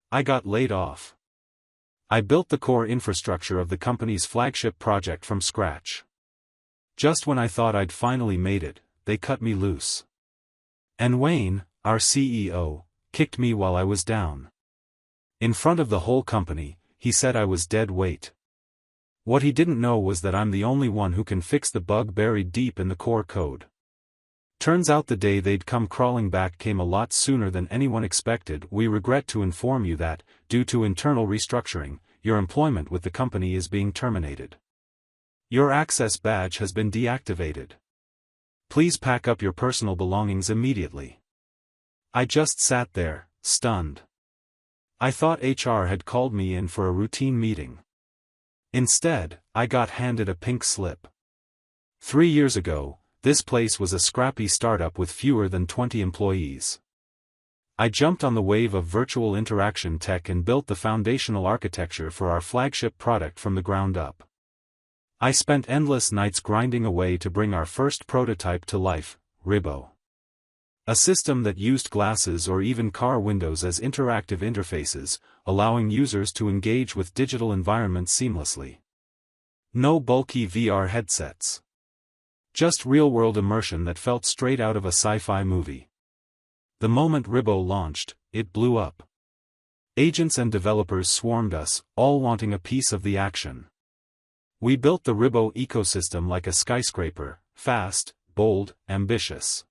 I got laid off. I built the core infrastructure of the company's flagship project from scratch. Just when I thought I'd finally made it, they cut me loose. And Wayne, our CEO, kicked me while I was down. In front of the whole company, he said I was dead weight. What he didn't know was that I'm the only one who can fix the bug buried deep in the core code. Turns out the day they'd come crawling back came a lot sooner than anyone expected. We regret to inform you that, due to internal restructuring, your employment with the company is being terminated. Your access badge has been deactivated. Please pack up your personal belongings immediately. I just sat there, stunned. I thought HR had called me in for a routine meeting. Instead, I got handed a pink slip. 3 years ago, this place was a scrappy startup with fewer than 20 employees. I jumped on the wave of virtual interaction tech and built the foundational architecture for our flagship product from the ground up. I spent endless nights grinding away to bring our first prototype to life, Ribbo. A system that used glasses or even car windows as interactive interfaces, allowing users to engage with digital environments seamlessly. No bulky VR headsets. Just real-world immersion that felt straight out of a sci-fi movie. The moment Ribbo launched, it blew up. Agents and developers swarmed us, all wanting a piece of the action. We built the Ribbo ecosystem like a skyscraper, fast, bold, ambitious.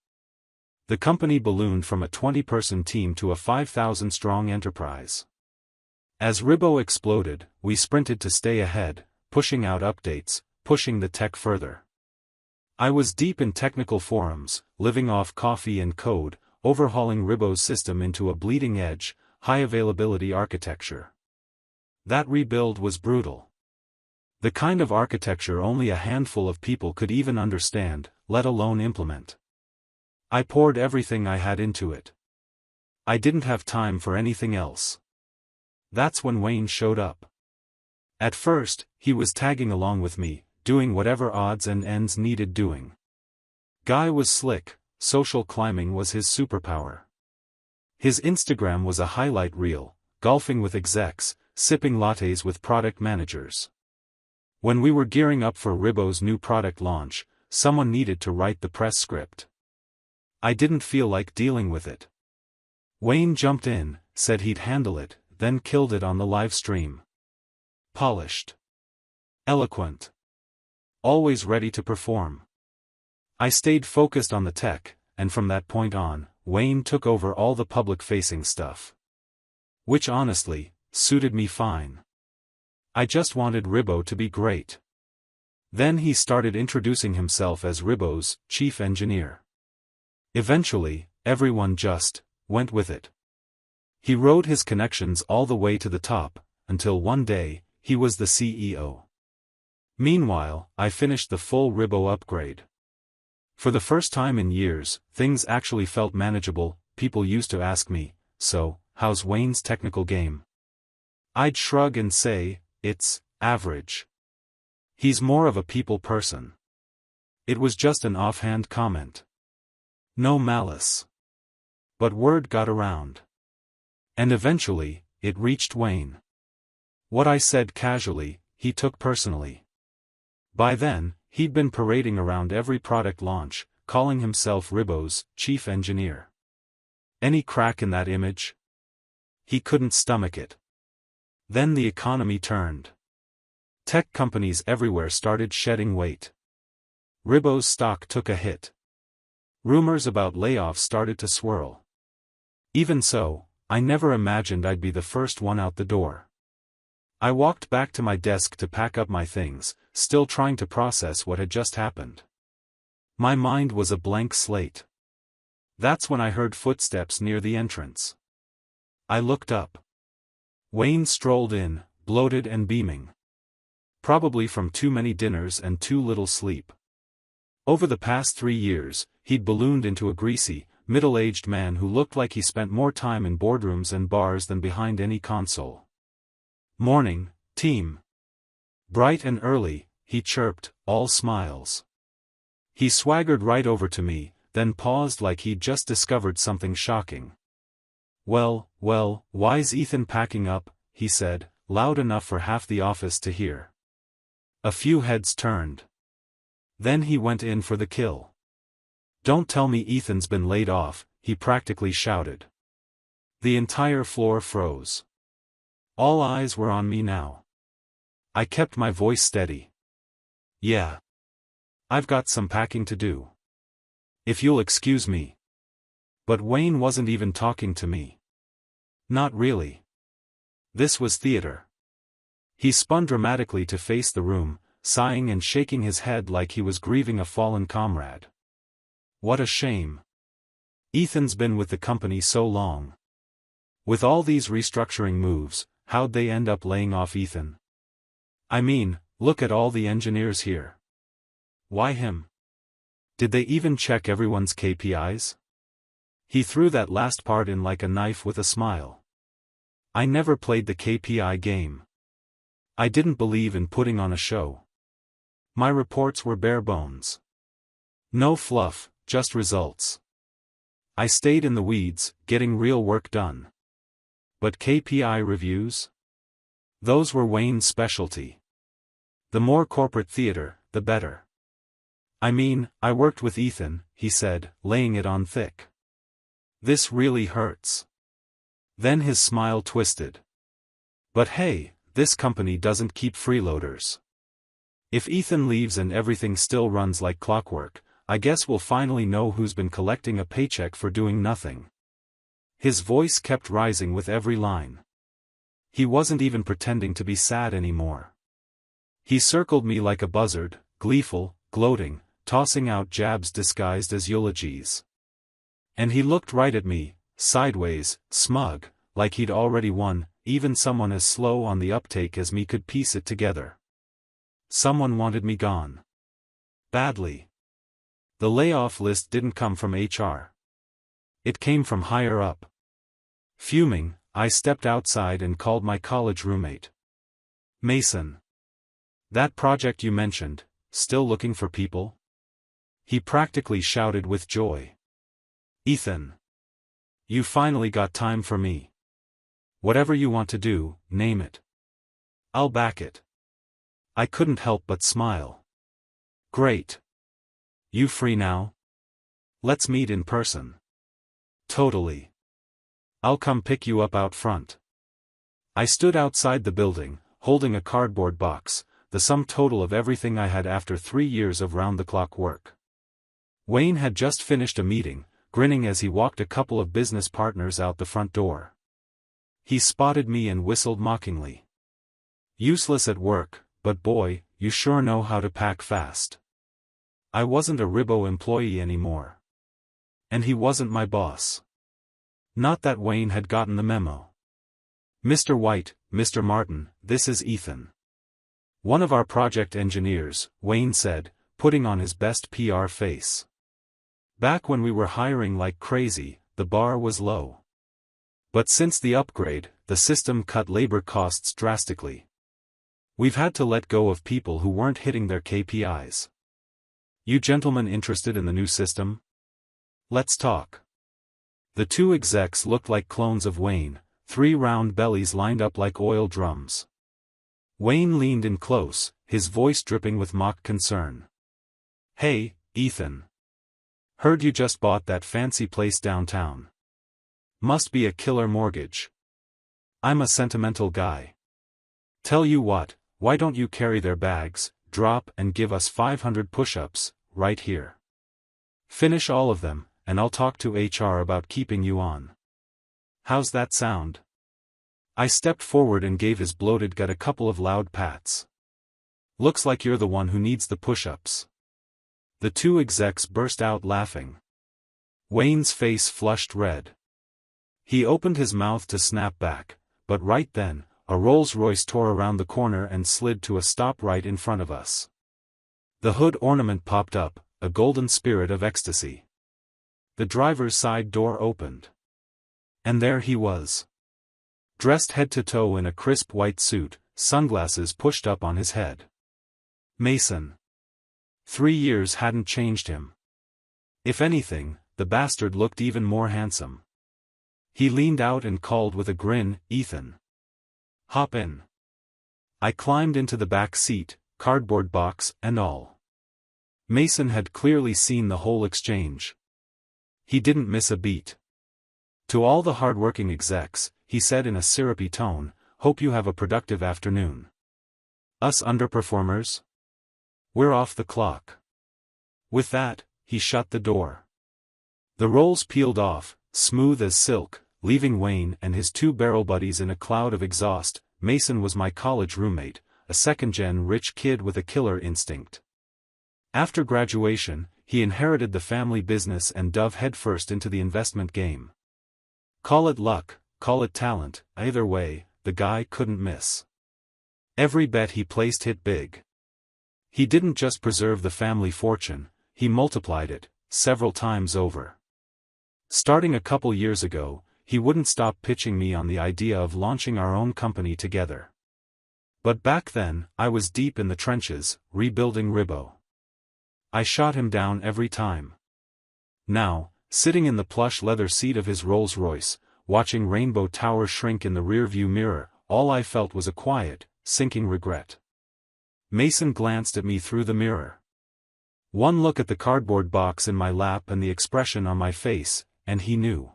The company ballooned from a 20-person team to a 5,000-strong enterprise. As Ribbo exploded, we sprinted to stay ahead, pushing out updates, pushing the tech further. I was deep in technical forums, living off coffee and code, overhauling Ribbo's system into a bleeding-edge, high-availability architecture. That rebuild was brutal. The kind of architecture only a handful of people could even understand, let alone implement. I poured everything I had into it. I didn't have time for anything else. That's when Wayne showed up. At first, he was tagging along with me, doing whatever odds and ends needed doing. Guy was slick, social climbing was his superpower. His Instagram was a highlight reel, golfing with execs, sipping lattes with product managers. When we were gearing up for Ribbo's new product launch, someone needed to write the press script. I didn't feel like dealing with it. Wayne jumped in, said he'd handle it, then killed it on the live stream. Polished. Eloquent. Always ready to perform. I stayed focused on the tech, and from that point on, Wayne took over all the public-facing stuff. Which honestly, suited me fine. I just wanted Ribbo to be great. Then he started introducing himself as Ribbo's chief engineer. Eventually, everyone just went with it. He rode his connections all the way to the top, until one day, he was the CEO. Meanwhile, I finished the full Ribbo upgrade. For the first time in years, things actually felt manageable. People used to ask me, "So, how's Wayne's technical game?" I'd shrug and say, "It's average." He's more of a people person. It was just an offhand comment. No malice. But word got around. And eventually, it reached Wayne. What I said casually, he took personally. By then, he'd been parading around every product launch, calling himself Ribbo's chief engineer. Any crack in that image? He couldn't stomach it. Then the economy turned. Tech companies everywhere started shedding weight. Ribbo's stock took a hit. Rumors about layoffs started to swirl. Even so, I never imagined I'd be the first one out the door. I walked back to my desk to pack up my things, still trying to process what had just happened. My mind was a blank slate. That's when I heard footsteps near the entrance. I looked up. Wayne strolled in, bloated and beaming. Probably from too many dinners and too little sleep. Over the past 3 years, he'd ballooned into a greasy, middle-aged man who looked like he spent more time in boardrooms and bars than behind any console. "Morning, team." Bright and early, he chirped, all smiles. He swaggered right over to me, then paused like he'd just discovered something shocking. Well, why's Ethan packing up?" he said, loud enough for half the office to hear. A few heads turned. Then he went in for the kill. "Don't tell me Ethan's been laid off," he practically shouted. The entire floor froze. All eyes were on me now. I kept my voice steady. "Yeah. I've got some packing to do. If you'll excuse me." But Wayne wasn't even talking to me. Not really. This was theater. He spun dramatically to face the room, sighing and shaking his head like he was grieving a fallen comrade. "What a shame. Ethan's been with the company so long. With all these restructuring moves, how'd they end up laying off Ethan? I mean, look at all the engineers here. Why him? Did they even check everyone's KPIs?" He threw that last part in like a knife with a smile. "I never played the KPI game. I didn't believe in putting on a show. My reports were bare bones. No fluff, just results. I stayed in the weeds, getting real work done. But KPI reviews? Those were Wayne's specialty. The more corporate theater, the better. I mean, I worked with Ethan," he said, laying it on thick. "This really hurts." Then his smile twisted. "But hey, this company doesn't keep freeloaders. If Ethan leaves and everything still runs like clockwork, I guess we'll finally know who's been collecting a paycheck for doing nothing." His voice kept rising with every line. He wasn't even pretending to be sad anymore. He circled me like a buzzard, gleeful, gloating, tossing out jabs disguised as eulogies. And he looked right at me, sideways, smug, like he'd already won. Even someone as slow on the uptake as me could piece it together. Someone wanted me gone. Badly. The layoff list didn't come from HR. It came from higher up. Fuming, I stepped outside and called my college roommate. "Mason. That project you mentioned, still looking for people?" He practically shouted with joy. "Ethan. You finally got time for me. Whatever you want to do, name it. I'll back it." I couldn't help but smile. "Great. You free now? Let's meet in person." "Totally. I'll come pick you up out front." I stood outside the building, holding a cardboard box, the sum total of everything I had after 3 years of round-the-clock work. Wayne had just finished a meeting, grinning as he walked a couple of business partners out the front door. He spotted me and whistled mockingly. "Useless at work, but boy, you sure know how to pack fast." I wasn't a Ribbo employee anymore. And he wasn't my boss. Not that Wayne had gotten the memo. "Mr. White, Mr. Martin, this is Ethan. One of our project engineers," Wayne said, putting on his best PR face. "Back when we were hiring like crazy, the bar was low. But since the upgrade, the system cut labor costs drastically. We've had to let go of people who weren't hitting their KPIs. You gentlemen interested in the new system? Let's talk." The two execs looked like clones of Wayne, 3 round bellies lined up like oil drums. Wayne leaned in close, his voice dripping with mock concern. "Hey, Ethan. Heard you just bought that fancy place downtown. Must be a killer mortgage. I'm a sentimental guy. Tell you what, why don't you carry their bags, drop and give us 500 push-ups, right here. Finish all of them, and I'll talk to HR about keeping you on. How's that sound?" I stepped forward and gave his bloated gut a couple of loud pats. "Looks like you're the one who needs the push-ups." The two execs burst out laughing. Wayne's face flushed red. He opened his mouth to snap back, but right then, a Rolls-Royce tore around the corner and slid to a stop right in front of us. The hood ornament popped up, a golden spirit of ecstasy. The driver's side door opened. And there he was. Dressed head to toe in a crisp white suit, sunglasses pushed up on his head. Mason. 3 years hadn't changed him. If anything, the bastard looked even more handsome. He leaned out and called with a grin, "Ethan. Hop in." I climbed into the back seat, cardboard box and all. Mason had clearly seen the whole exchange. He didn't miss a beat. "To all the hard-working execs," he said in a syrupy tone, "hope you have a productive afternoon. Us underperformers? We're off the clock." With that, he shut the door. The rolls peeled off, smooth as silk, leaving Wayne and his two barrel buddies in a cloud of exhaust. Mason was my college roommate, a second-gen rich kid with a killer instinct. After graduation, he inherited the family business and dove headfirst into the investment game. Call it luck, call it talent, either way, the guy couldn't miss. Every bet he placed hit big. He didn't just preserve the family fortune, he multiplied it, several times over. Starting a couple years ago, he wouldn't stop pitching me on the idea of launching our own company together. But back then, I was deep in the trenches, rebuilding Ribbo. I shot him down every time. Now, sitting in the plush leather seat of his Rolls-Royce, watching Rainbow Tower shrink in the rearview mirror, all I felt was a quiet, sinking regret. Mason glanced at me through the mirror. One look at the cardboard box in my lap and the expression on my face, and he knew.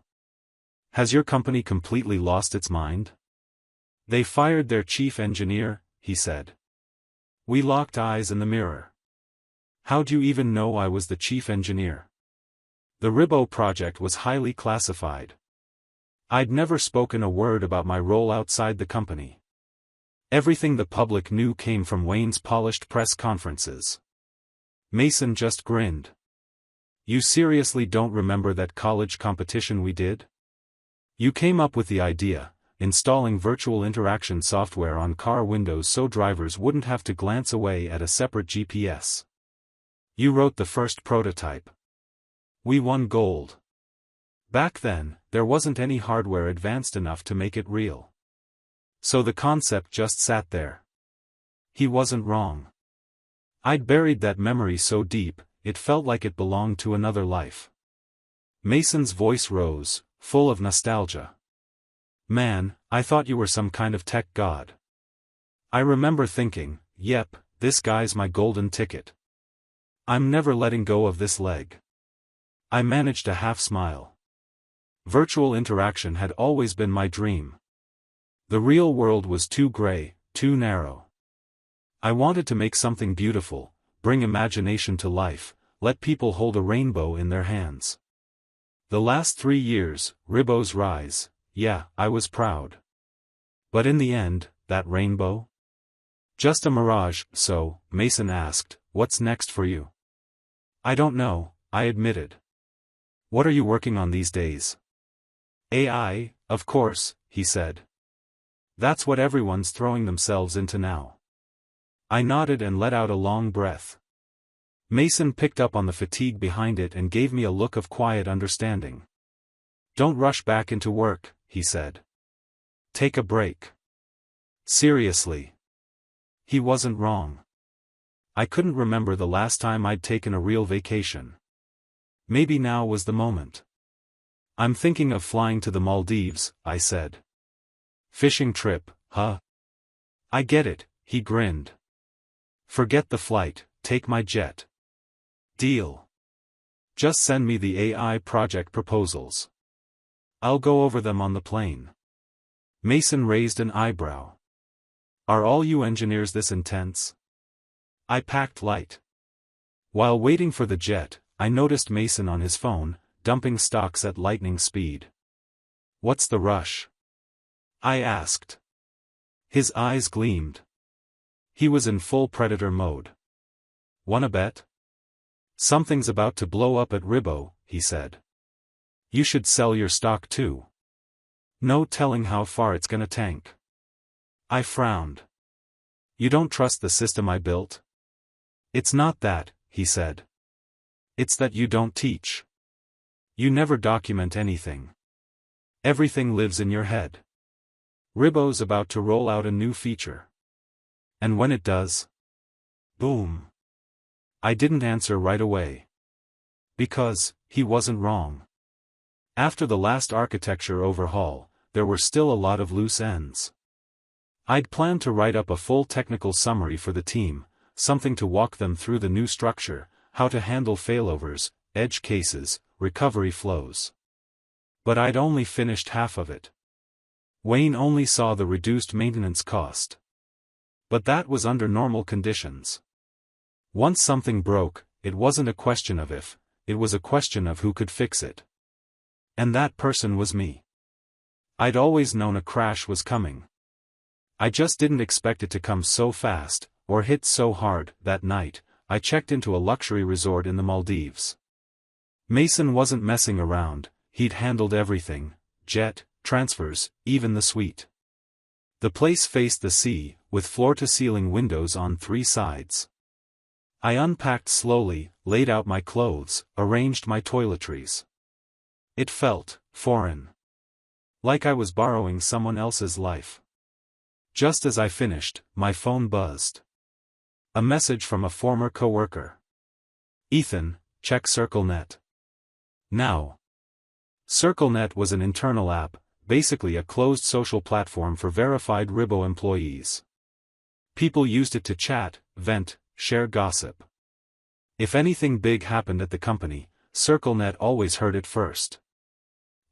"Has your company completely lost its mind?" "They fired their chief engineer," he said. We locked eyes in the mirror. "How'd you even know I was the chief engineer?" The Ribbo project was highly classified. I'd never spoken a word about my role outside the company. Everything the public knew came from Wayne's polished press conferences. Mason just grinned. "You seriously don't remember that college competition we did? You came up with the idea, installing virtual interaction software on car windows so drivers wouldn't have to glance away at a separate GPS. You wrote the first prototype. We won gold. Back then, there wasn't any hardware advanced enough to make it real. So the concept just sat there." He wasn't wrong. I'd buried that memory so deep, it felt like it belonged to another life. Mason's voice rose, full of nostalgia. "Man, I thought you were some kind of tech god." I remember thinking, "Yep, this guy's my golden ticket. I'm never letting go of this leg." I managed a half smile. Virtual interaction had always been my dream. The real world was too gray, too narrow. I wanted to make something beautiful, bring imagination to life, let people hold a rainbow in their hands. The last 3 years, Ribbo's rise, yeah, I was proud. But in the end, that rainbow? Just a mirage. "So," Mason asked, "what's next for you?" "I don't know," I admitted. "What are you working on these days?" "AI, of course," he said. "That's what everyone's throwing themselves into now." I nodded and let out a long breath. Mason picked up on the fatigue behind it and gave me a look of quiet understanding. "Don't rush back into work," he said. "Take a break." Seriously. He wasn't wrong. I couldn't remember the last time I'd taken a real vacation. Maybe now was the moment. "I'm thinking of flying to the Maldives," I said. "Fishing trip, huh?" "I get it," he grinned. "Forget the flight, take my jet." "Deal. Just send me the AI project proposals. I'll go over them on the plane." Mason raised an eyebrow. "Are all you engineers this intense?" I packed light. While waiting for the jet, I noticed Mason on his phone, dumping stocks at lightning speed. "What's the rush?" I asked. His eyes gleamed. He was in full predator mode. "Wanna bet?" "Something's about to blow up at Ribbo," he said. "You should sell your stock too. No telling how far it's gonna tank." I frowned. "You don't trust the system I built?" "It's not that," he said. "It's that you don't teach. You never document anything. Everything lives in your head. Ribbo's about to roll out a new feature. And when it does, boom." I didn't answer right away. Because, he wasn't wrong. After the last architecture overhaul, there were still a lot of loose ends. I'd planned to write up a full technical summary for the team, something to walk them through the new structure, how to handle failovers, edge cases, recovery flows. But I'd only finished half of it. Wayne only saw the reduced maintenance cost. But that was under normal conditions. Once something broke, it wasn't a question of if, it was a question of who could fix it. And that person was me. I'd always known a crash was coming. I just didn't expect it to come so fast, or hit so hard. That night, I checked into a luxury resort in the Maldives. Mason wasn't messing around, he'd handled everything, jet, transfers, even the suite. The place faced the sea, with floor-to-ceiling windows on 3 sides. I unpacked slowly, laid out my clothes, arranged my toiletries. It felt foreign. Like I was borrowing someone else's life. Just as I finished, my phone buzzed. A message from a former coworker. "Ethan, check CircleNet now." CircleNet was an internal app, basically a closed social platform for verified Ribbo employees. People used it to chat, vent, share gossip. If anything big happened at the company, CircleNet always heard it first.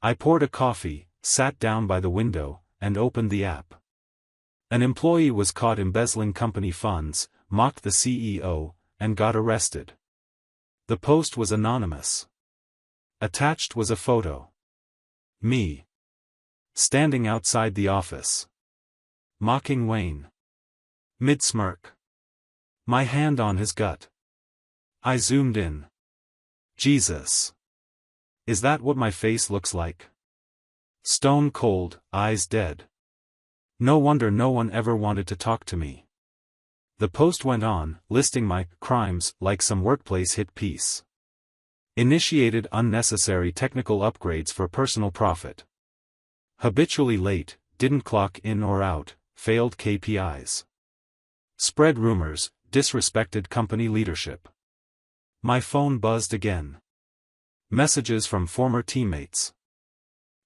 I poured a coffee, sat down by the window, and opened the app. An employee was caught embezzling company funds, mocked the CEO, and got arrested. The post was anonymous. Attached was a photo. Me. Standing outside the office. Mocking Wayne. Mid-smirk. My hand on his gut. I zoomed in. Jesus. Is that what my face looks like? Stone cold, eyes dead. No wonder no one ever wanted to talk to me. The post went on, listing my crimes like some workplace hit piece. Initiated unnecessary technical upgrades for personal profit. Habitually late, didn't clock in or out, failed KPIs. Spread rumors, disrespected company leadership. My phone buzzed again. Messages from former teammates.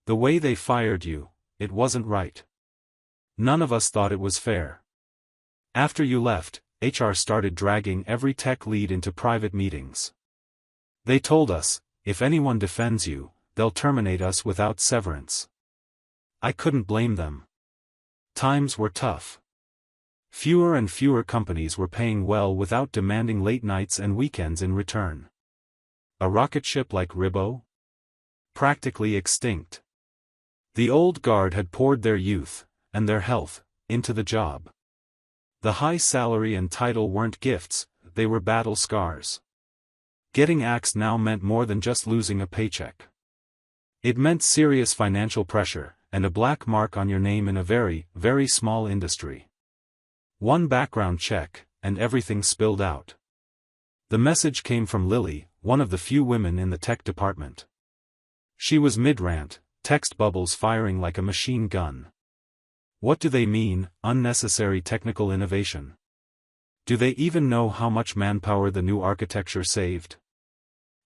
The way they fired you, it wasn't right. None of us thought it was fair. After you left, HR started dragging every tech lead into private meetings. They told us, if anyone defends you, they'll terminate us without severance. I couldn't blame them. Times were tough. Fewer and fewer companies were paying well without demanding late nights and weekends in return. A rocket ship like Ribbo? Practically extinct. The old guard had poured their youth, and their health, into the job. The high salary and title weren't gifts, they were battle scars. Getting axed now meant more than just losing a paycheck. It meant serious financial pressure, and a black mark on your name in a very, very small industry. One background check, and everything spilled out. The message came from Lily, one of the few women in the tech department. She was mid-rant, text bubbles firing like a machine gun. What do they mean, unnecessary technical innovation? Do they even know how much manpower the new architecture saved?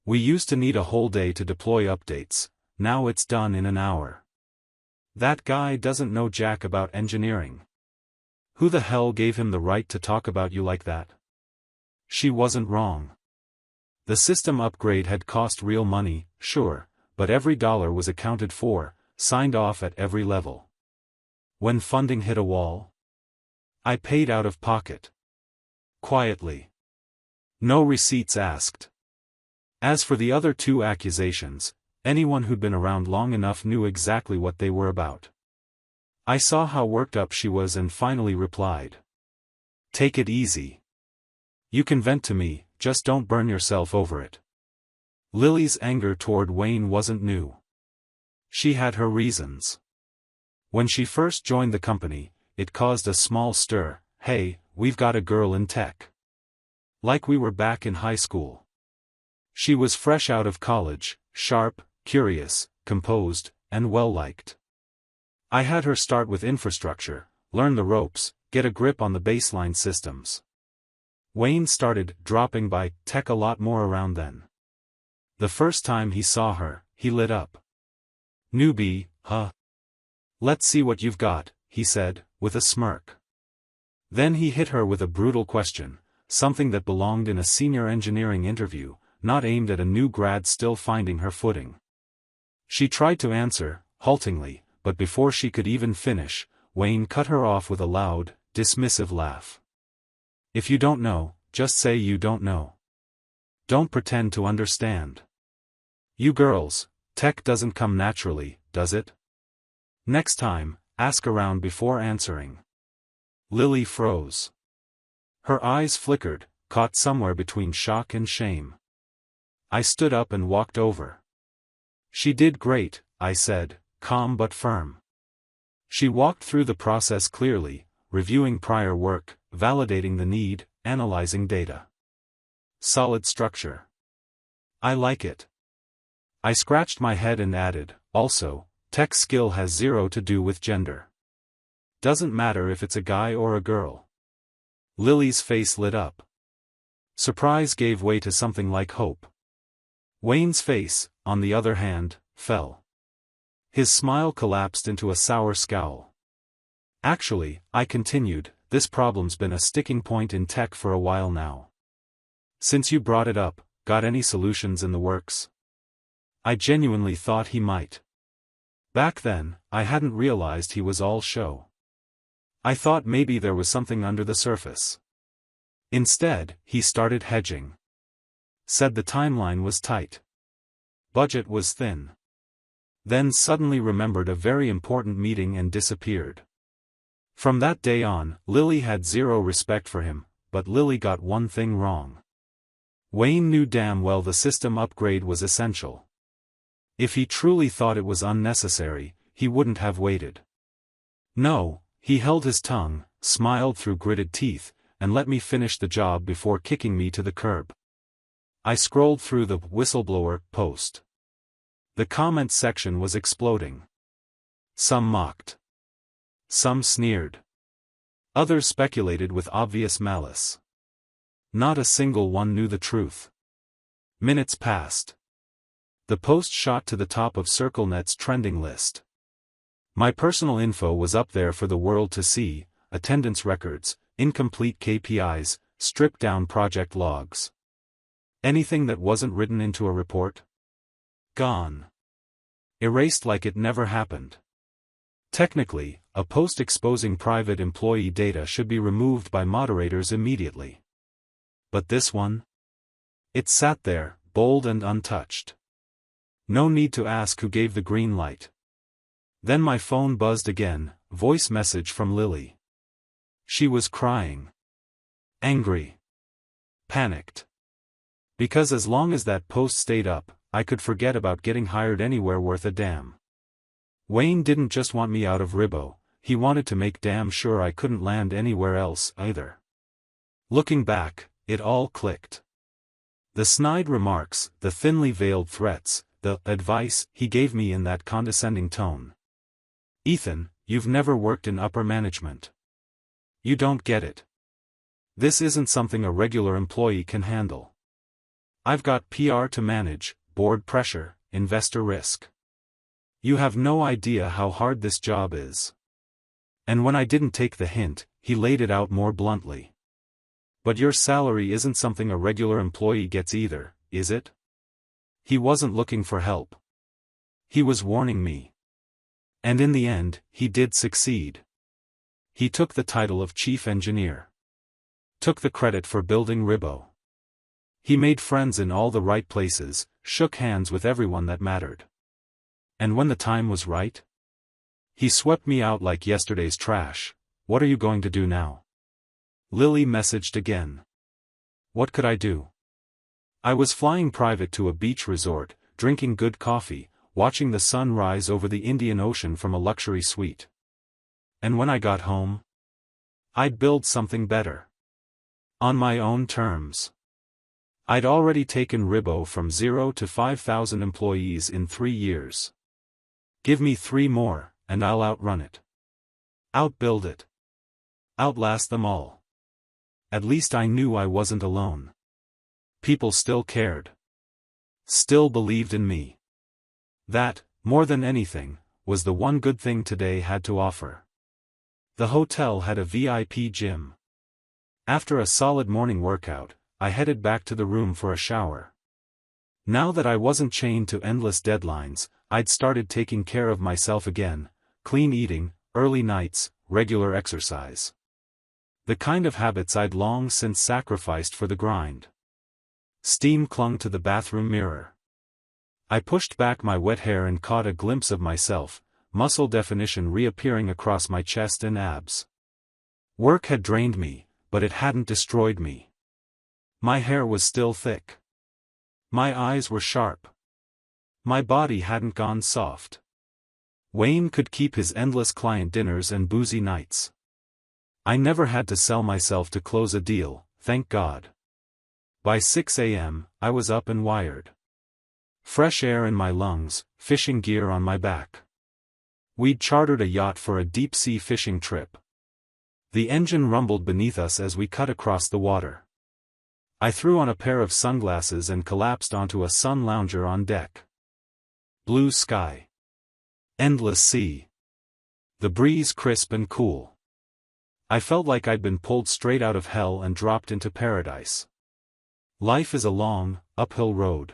We used to need a whole day to deploy updates, now it's done in an hour. That guy doesn't know jack about engineering. Who the hell gave him the right to talk about you like that? She wasn't wrong. The system upgrade had cost real money, sure, but every dollar was accounted for, signed off at every level. When funding hit a wall, I paid out of pocket. Quietly. No receipts asked. As for the other 2 accusations, anyone who'd been around long enough knew exactly what they were about. I saw how worked up she was and finally replied. Take it easy. You can vent to me, just don't burn yourself over it. Lily's anger toward Wayne wasn't new. She had her reasons. When she first joined the company, it caused a small stir. Hey, we've got a girl in tech. Like we were back in high school. She was fresh out of college, sharp, curious, composed, and well-liked. I had her start with infrastructure, learn the ropes, get a grip on the baseline systems. Wayne started dropping by tech a lot more around then. The first time he saw her, he lit up. Newbie, huh? Let's see what you've got, he said, with a smirk. Then he hit her with a brutal question, something that belonged in a senior engineering interview, not aimed at a new grad still finding her footing. She tried to answer, haltingly, but before she could even finish, Wayne cut her off with a loud, dismissive laugh. If you don't know, just say you don't know. Don't pretend to understand. You girls, tech doesn't come naturally, does it? Next time, ask around before answering. Lily froze. Her eyes flickered, caught somewhere between shock and shame. I stood up and walked over. She did great, I said, calm but firm. She walked through the process clearly, reviewing prior work, validating the need, analyzing data. Solid structure. I like it. I scratched my head and added, also, tech skill has zero to do with gender. Doesn't matter if it's a guy or a girl. Lily's face lit up. Surprise gave way to something like hope. Wayne's face, on the other hand, fell. His smile collapsed into a sour scowl. Actually, I continued, this problem's been a sticking point in tech for a while now. Since you brought it up, got any solutions in the works? I genuinely thought he might. Back then, I hadn't realized he was all show. I thought maybe there was something under the surface. Instead, he started hedging. Said the timeline was tight. Budget was thin. Then suddenly remembered a very important meeting and disappeared. From that day on, Lily had zero respect for him, but Lily got one thing wrong. Wayne knew damn well the system upgrade was essential. If he truly thought it was unnecessary, he wouldn't have waited. No, he held his tongue, smiled through gritted teeth, and let me finish the job before kicking me to the curb. I scrolled through the whistleblower post. The comment section was exploding. Some mocked. Some sneered. Others speculated with obvious malice. Not a single one knew the truth. Minutes passed. The post shot to the top of CircleNet's trending list. My personal info was up there for the world to see, attendance records, incomplete KPIs, stripped-down project logs. Anything that wasn't written into a report? Gone. Erased like it never happened. Technically, a post exposing private employee data should be removed by moderators immediately. But this one? It sat there, bold and untouched. No need to ask who gave the green light. Then my phone buzzed again, voice message from Lily. She was crying. Angry. Panicked. Because as long as that post stayed up, I could forget about getting hired anywhere worth a damn. Wayne didn't just want me out of Ribbo, he wanted to make damn sure I couldn't land anywhere else either. Looking back, it all clicked. The snide remarks, the thinly veiled threats, the advice he gave me in that condescending tone. Ethan, you've never worked in upper management. You don't get it. This isn't something a regular employee can handle. I've got PR to manage, board pressure, investor risk. You have no idea how hard this job is. And when I didn't take the hint, he laid it out more bluntly. But your salary isn't something a regular employee gets either, is it? He wasn't looking for help. He was warning me. And in the end, he did succeed. He took the title of chief engineer. Took the credit for building Ribbo. He made friends in all the right places, shook hands with everyone that mattered. And when the time was right? He swept me out like yesterday's trash. What are you going to do now? Lily messaged again. What could I do? I was flying private to a beach resort, drinking good coffee, watching the sun rise over the Indian Ocean from a luxury suite. And when I got home, I'd build something better. On my own terms. I'd already taken Ribbo from 0 to 5,000 employees in 3 years. Give me 3 more, and I'll outrun it. Outbuild it. Outlast them all. At least I knew I wasn't alone. People still cared. Still believed in me. That, more than anything, was the one good thing today had to offer. The hotel had a VIP gym. After a solid morning workout, I headed back to the room for a shower. Now that I wasn't chained to endless deadlines, I'd started taking care of myself again: clean eating, early nights, regular exercise. The kind of habits I'd long since sacrificed for the grind. Steam clung to the bathroom mirror. I pushed back my wet hair and caught a glimpse of myself, muscle definition reappearing across my chest and abs. Work had drained me, but it hadn't destroyed me. My hair was still thick. My eyes were sharp. My body hadn't gone soft. Wayne could keep his endless client dinners and boozy nights. I never had to sell myself to close a deal, thank God. By 6 a.m., I was up and wired. Fresh air in my lungs, fishing gear on my back. We'd chartered a yacht for a deep-sea fishing trip. The engine rumbled beneath us as we cut across the water. I threw on a pair of sunglasses and collapsed onto a sun lounger on deck. Blue sky. Endless sea. The breeze crisp and cool. I felt like I'd been pulled straight out of hell and dropped into paradise. Life is a long, uphill road.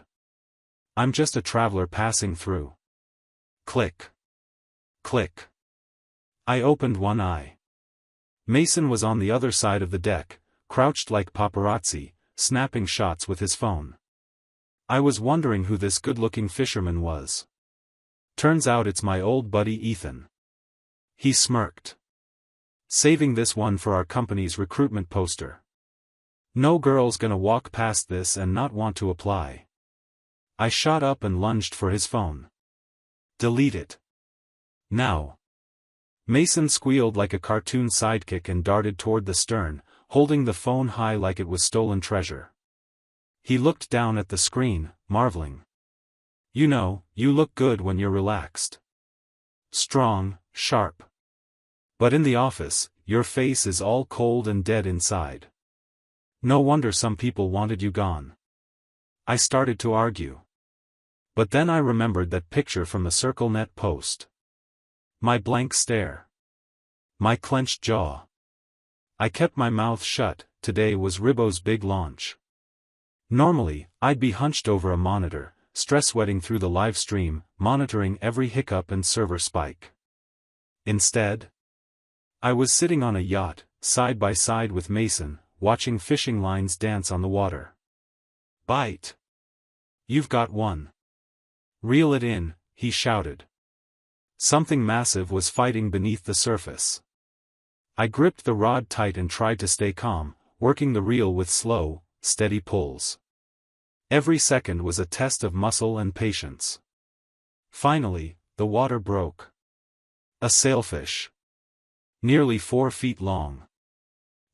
I'm just a traveler passing through. Click. Click. I opened one eye. Mason was on the other side of the deck, crouched like paparazzi, snapping shots with his phone. I was wondering who this good-looking fisherman was. Turns out it's my old buddy Ethan. He smirked. Saving this one for our company's recruitment poster. No girl's gonna walk past this and not want to apply. I shot up and lunged for his phone. Delete it. Now. Mason squealed like a cartoon sidekick and darted toward the stern, holding the phone high like it was stolen treasure. He looked down at the screen, marveling. You know, you look good when you're relaxed. Strong, sharp. But in the office, your face is all cold and dead inside. No wonder some people wanted you gone. I started to argue. But then I remembered that picture from the CircleNet post. My blank stare. My clenched jaw. I kept my mouth shut. Today was Ribbo's big launch. Normally, I'd be hunched over a monitor, stress-sweating through the live stream, monitoring every hiccup and server spike. Instead, I was sitting on a yacht, side by side with Mason, watching fishing lines dance on the water. Bite. You've got one. Reel it in, he shouted. Something massive was fighting beneath the surface. I gripped the rod tight and tried to stay calm, working the reel with slow, steady pulls. Every second was a test of muscle and patience. Finally, the water broke. A sailfish. Nearly 4 feet long.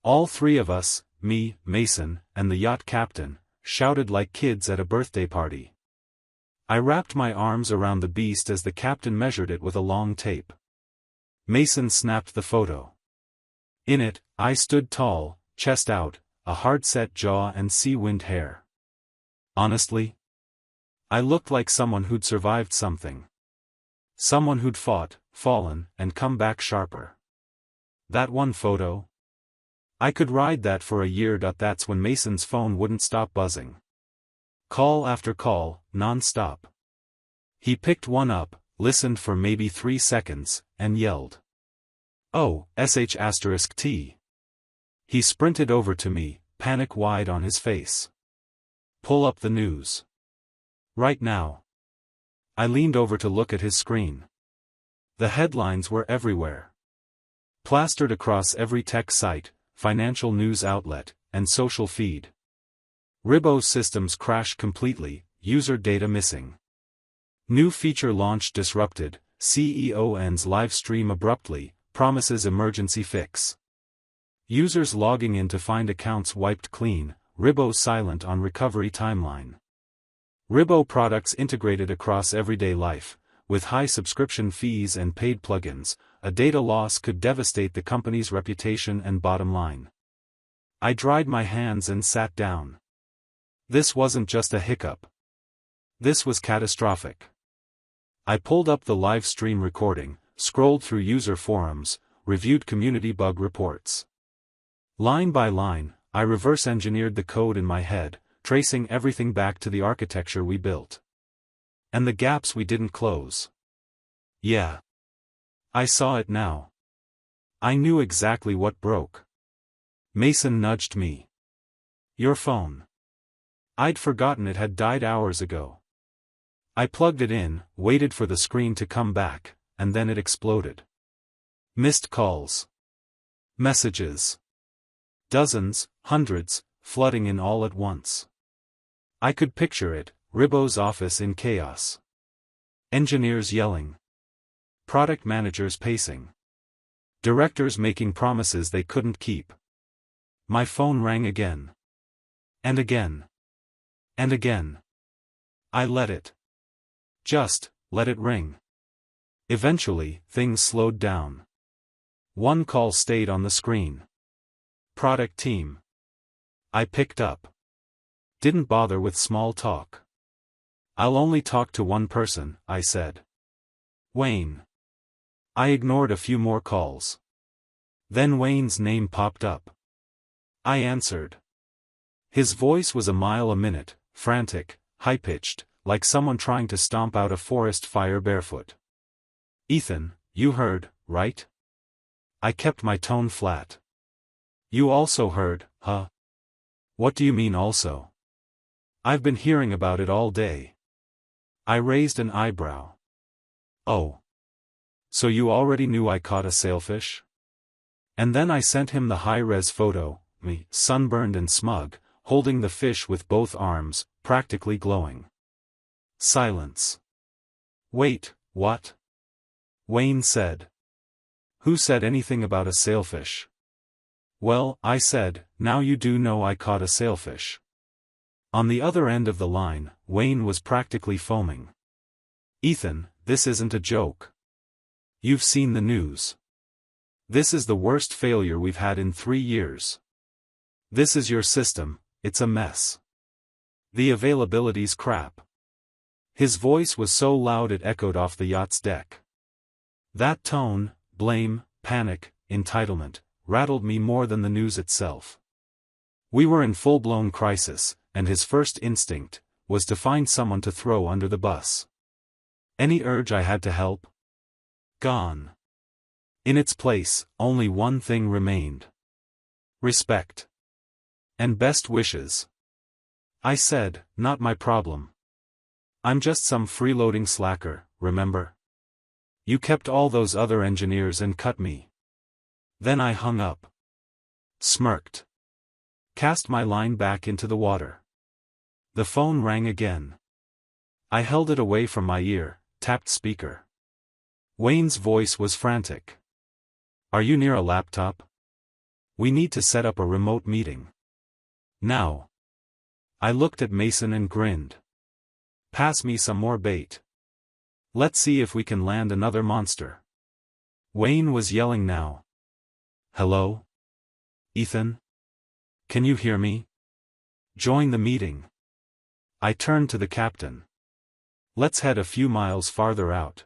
All three of us, me, Mason, and the yacht captain, shouted like kids at a birthday party. I wrapped my arms around the beast as the captain measured it with a long tape. Mason snapped the photo. In it, I stood tall, chest out, a hard-set jaw and sea-wind hair. Honestly, I looked like someone who'd survived something. Someone who'd fought, fallen, and come back sharper. That one photo? I could ride that for a year. That's when Mason's phone wouldn't stop buzzing. Call after call, non-stop. He picked one up, listened for maybe 3 seconds, and yelled. Oh, sh*T. He sprinted over to me, panic wide on his face. Pull up the news. Right now. I leaned over to look at his screen. The headlines were everywhere. Plastered across every tech site, financial news outlet, and social feed. Ribbo's systems crashed completely, user data missing. New feature launch disrupted, CEO ends live stream abruptly, promises emergency fix. Users logging in to find accounts wiped clean, Ribbo silent on recovery timeline. Ribbo products integrated across everyday life, with high subscription fees and paid plugins, a data loss could devastate the company's reputation and bottom line. I dried my hands and sat down. This wasn't just a hiccup. This was catastrophic. I pulled up the live stream recording, scrolled through user forums, reviewed community bug reports. Line by line, I reverse engineered the code in my head, tracing everything back to the architecture we built. And the gaps we didn't close. Yeah. I saw it now. I knew exactly what broke. Mason nudged me. Your phone. I'd forgotten it had died hours ago. I plugged it in, waited for the screen to come back, and then it exploded. Missed calls. Messages. Dozens, hundreds, flooding in all at once. I could picture it, Ribbo's office in chaos. Engineers yelling. Product managers pacing. Directors making promises they couldn't keep. My phone rang again. And again. And again. I let it. Just, let it ring. Eventually, things slowed down. One call stayed on the screen. Product team. I picked up. Didn't bother with small talk. I'll only talk to one person, I said. Wayne. I ignored a few more calls. Then Wayne's name popped up. I answered. His voice was a mile a minute, frantic, high-pitched, like someone trying to stomp out a forest fire barefoot. Ethan, you heard, right? I kept my tone flat. You also heard, huh? What do you mean also? I've been hearing about it all day. I raised an eyebrow. Oh. So you already knew I caught a sailfish? And then I sent him the high-res photo, me, sunburned and smug, holding the fish with both arms, practically glowing. Silence. Wait, what? Wayne said. Who said anything about a sailfish? Well, I said, now you do know I caught a sailfish. On the other end of the line, Wayne was practically foaming. Ethan, this isn't a joke. You've seen the news. This is the worst failure we've had in 3 years. This is your system, it's a mess. The availability's crap. His voice was so loud it echoed off the yacht's deck. That tone, blame, panic, entitlement, rattled me more than the news itself. We were in full-blown crisis, and his first instinct was to find someone to throw under the bus. Any urge I had to help? Gone. In its place, only one thing remained. Respect. And best wishes. I said, not my problem. I'm just some freeloading slacker, remember? You kept all those other engineers and cut me. Then I hung up. Smirked. Cast my line back into the water. The phone rang again. I held it away from my ear, tapped speaker. Wayne's voice was frantic. Are you near a laptop? We need to set up a remote meeting. Now. I looked at Mason and grinned. Pass me some more bait. Let's see if we can land another monster. Wayne was yelling now. Hello? Ethan? Can you hear me? Join the meeting. I turned to the captain. Let's head a few miles farther out.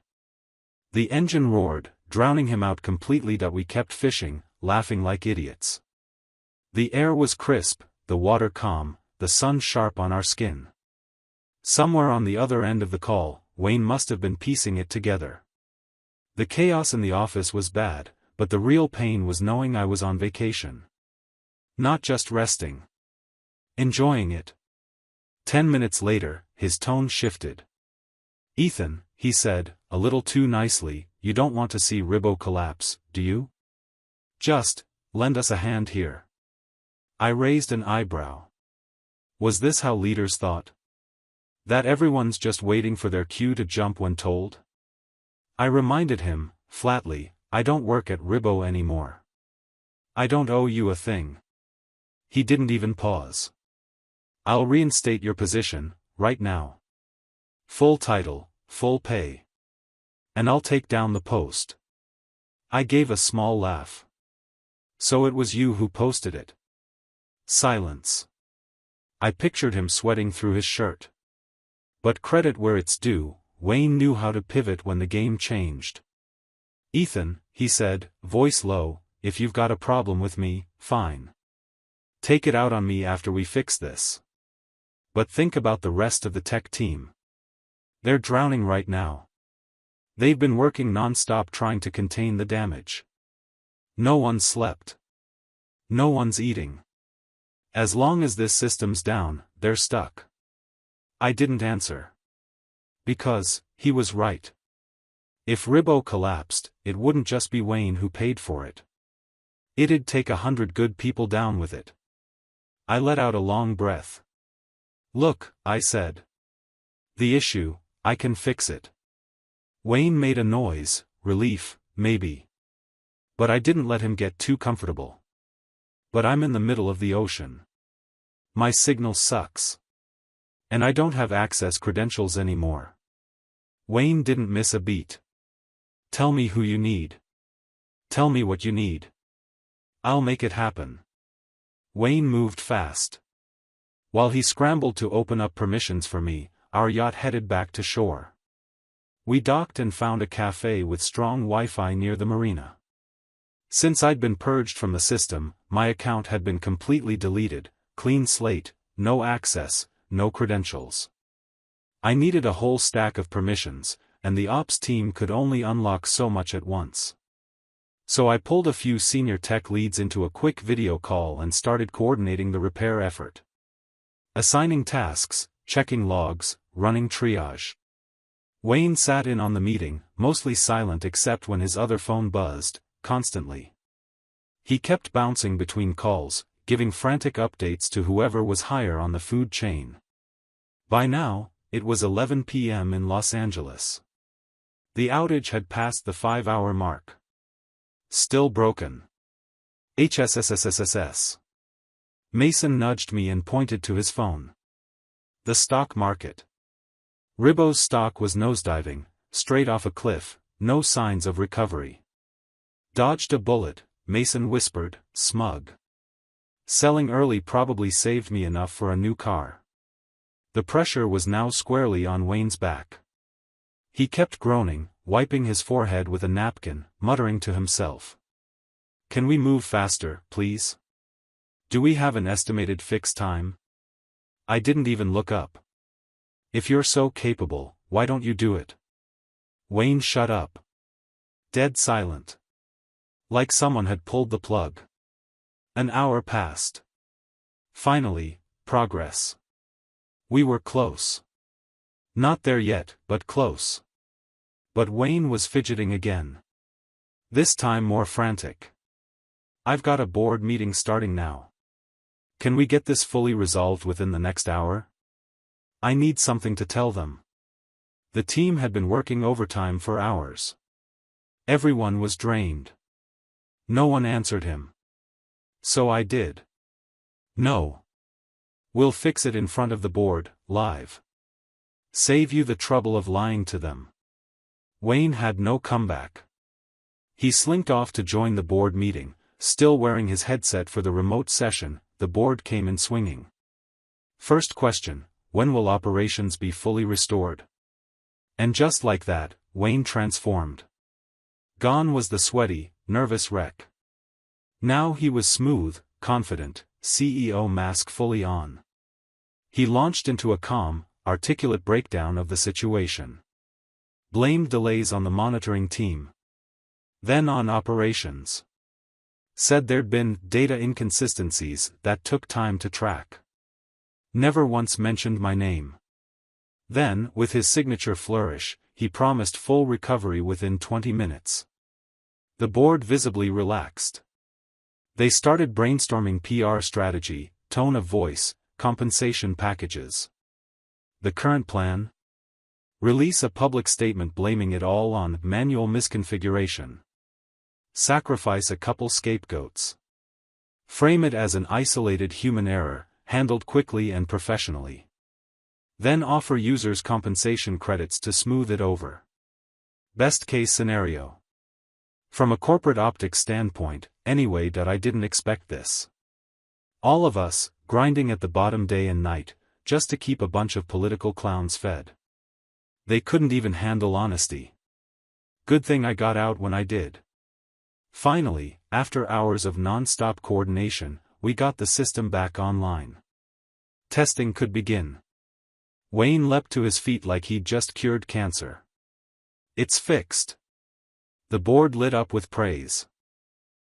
The engine roared, drowning him out completely. We kept fishing, laughing like idiots. The air was crisp, the water calm, the sun sharp on our skin. Somewhere on the other end of the call, Wayne must have been piecing it together. The chaos in the office was bad, but the real pain was knowing I was on vacation. Not just resting. Enjoying it. 10 minutes later, his tone shifted. Ethan, he said, a little too nicely, you don't want to see Ribbo collapse, do you? Just, lend us a hand here. I raised an eyebrow. Was this how leaders thought? That everyone's just waiting for their cue to jump when told? I reminded him, flatly, I don't work at Ribbo anymore. I don't owe you a thing. He didn't even pause. I'll reinstate your position, right now. Full title, full pay. And I'll take down the post. I gave a small laugh. So it was you who posted it. Silence. I pictured him sweating through his shirt. But credit where it's due, Wayne knew how to pivot when the game changed. "Ethan," he said, voice low, "if you've got a problem with me, fine. Take it out on me after we fix this. But think about the rest of the tech team. They're drowning right now. They've been working non-stop trying to contain the damage. No one slept. No one's eating. As long as this system's down, they're stuck." I didn't answer. Because, he was right. If Ribbo collapsed, it wouldn't just be Wayne who paid for it. It'd take 100 good people down with it. I let out a long breath. "Look," I said. "The issue, I can fix it." Wayne made a noise, relief, maybe. But I didn't let him get too comfortable. "But I'm in the middle of the ocean. My signal sucks. And I don't have access credentials anymore." Wayne didn't miss a beat. "Tell me who you need. Tell me what you need. I'll make it happen." Wayne moved fast. While he scrambled to open up permissions for me, our yacht headed back to shore. We docked and found a cafe with strong Wi-Fi near the marina. Since I'd been purged from the system, my account had been completely deleted, clean slate, no access, no credentials. I needed a whole stack of permissions, and the ops team could only unlock so much at once. So I pulled a few senior tech leads into a quick video call and started coordinating the repair effort. Assigning tasks, checking logs, running triage. Wayne sat in on the meeting, mostly silent except when his other phone buzzed, constantly. He kept bouncing between calls, giving frantic updates to whoever was higher on the food chain. By now, it was 11 p.m. in Los Angeles. The outage had passed the 5-hour mark. "Still broken. HSSSSSS." Mason nudged me and pointed to his phone. "The stock market." Ribbo's stock was nosediving, straight off a cliff, no signs of recovery. "Dodged a bullet," Mason whispered, smug. "Selling early probably saved me enough for a new car." The pressure was now squarely on Wayne's back. He kept groaning, wiping his forehead with a napkin, muttering to himself. "Can we move faster, please? Do we have an estimated fix time?" I didn't even look up. "If you're so capable, why don't you do it?" Wayne shut up. Dead silent. Like someone had pulled the plug. An hour passed. Finally, progress. We were close. Not there yet, but close. But Wayne was fidgeting again. This time more frantic. "I've got a board meeting starting now. Can we get this fully resolved within the next hour? I need something to tell them." The team had been working overtime for hours. Everyone was drained. No one answered him. So I did. "No. We'll fix it in front of the board, live. Save you the trouble of lying to them." Wayne had no comeback. He slinked off to join the board meeting, still wearing his headset for the remote session. The board came in swinging. First question, when will operations be fully restored? And just like that, Wayne transformed. Gone was the sweaty, nervous wreck. Now he was smooth, confident, CEO mask fully on. He launched into a calm, articulate breakdown of the situation. Blamed delays on the monitoring team. Then on operations. Said there'd been data inconsistencies that took time to track. Never once mentioned my name. Then, with his signature flourish, he promised full recovery within 20 minutes. The board visibly relaxed. They started brainstorming PR strategy, tone of voice, compensation packages. The current plan? Release a public statement blaming it all on manual misconfiguration. Sacrifice a couple scapegoats. Frame it as an isolated human error, handled quickly and professionally. Then offer users compensation credits to smooth it over. Best case scenario. From a corporate optics standpoint, anyway, I didn't expect this. All of us, grinding at the bottom day and night, just to keep a bunch of political clowns fed. They couldn't even handle honesty. Good thing I got out when I did. Finally, after hours of non-stop coordination, we got the system back online. Testing could begin. Wayne leapt to his feet like he'd just cured cancer. It's fixed. The board lit up with praise.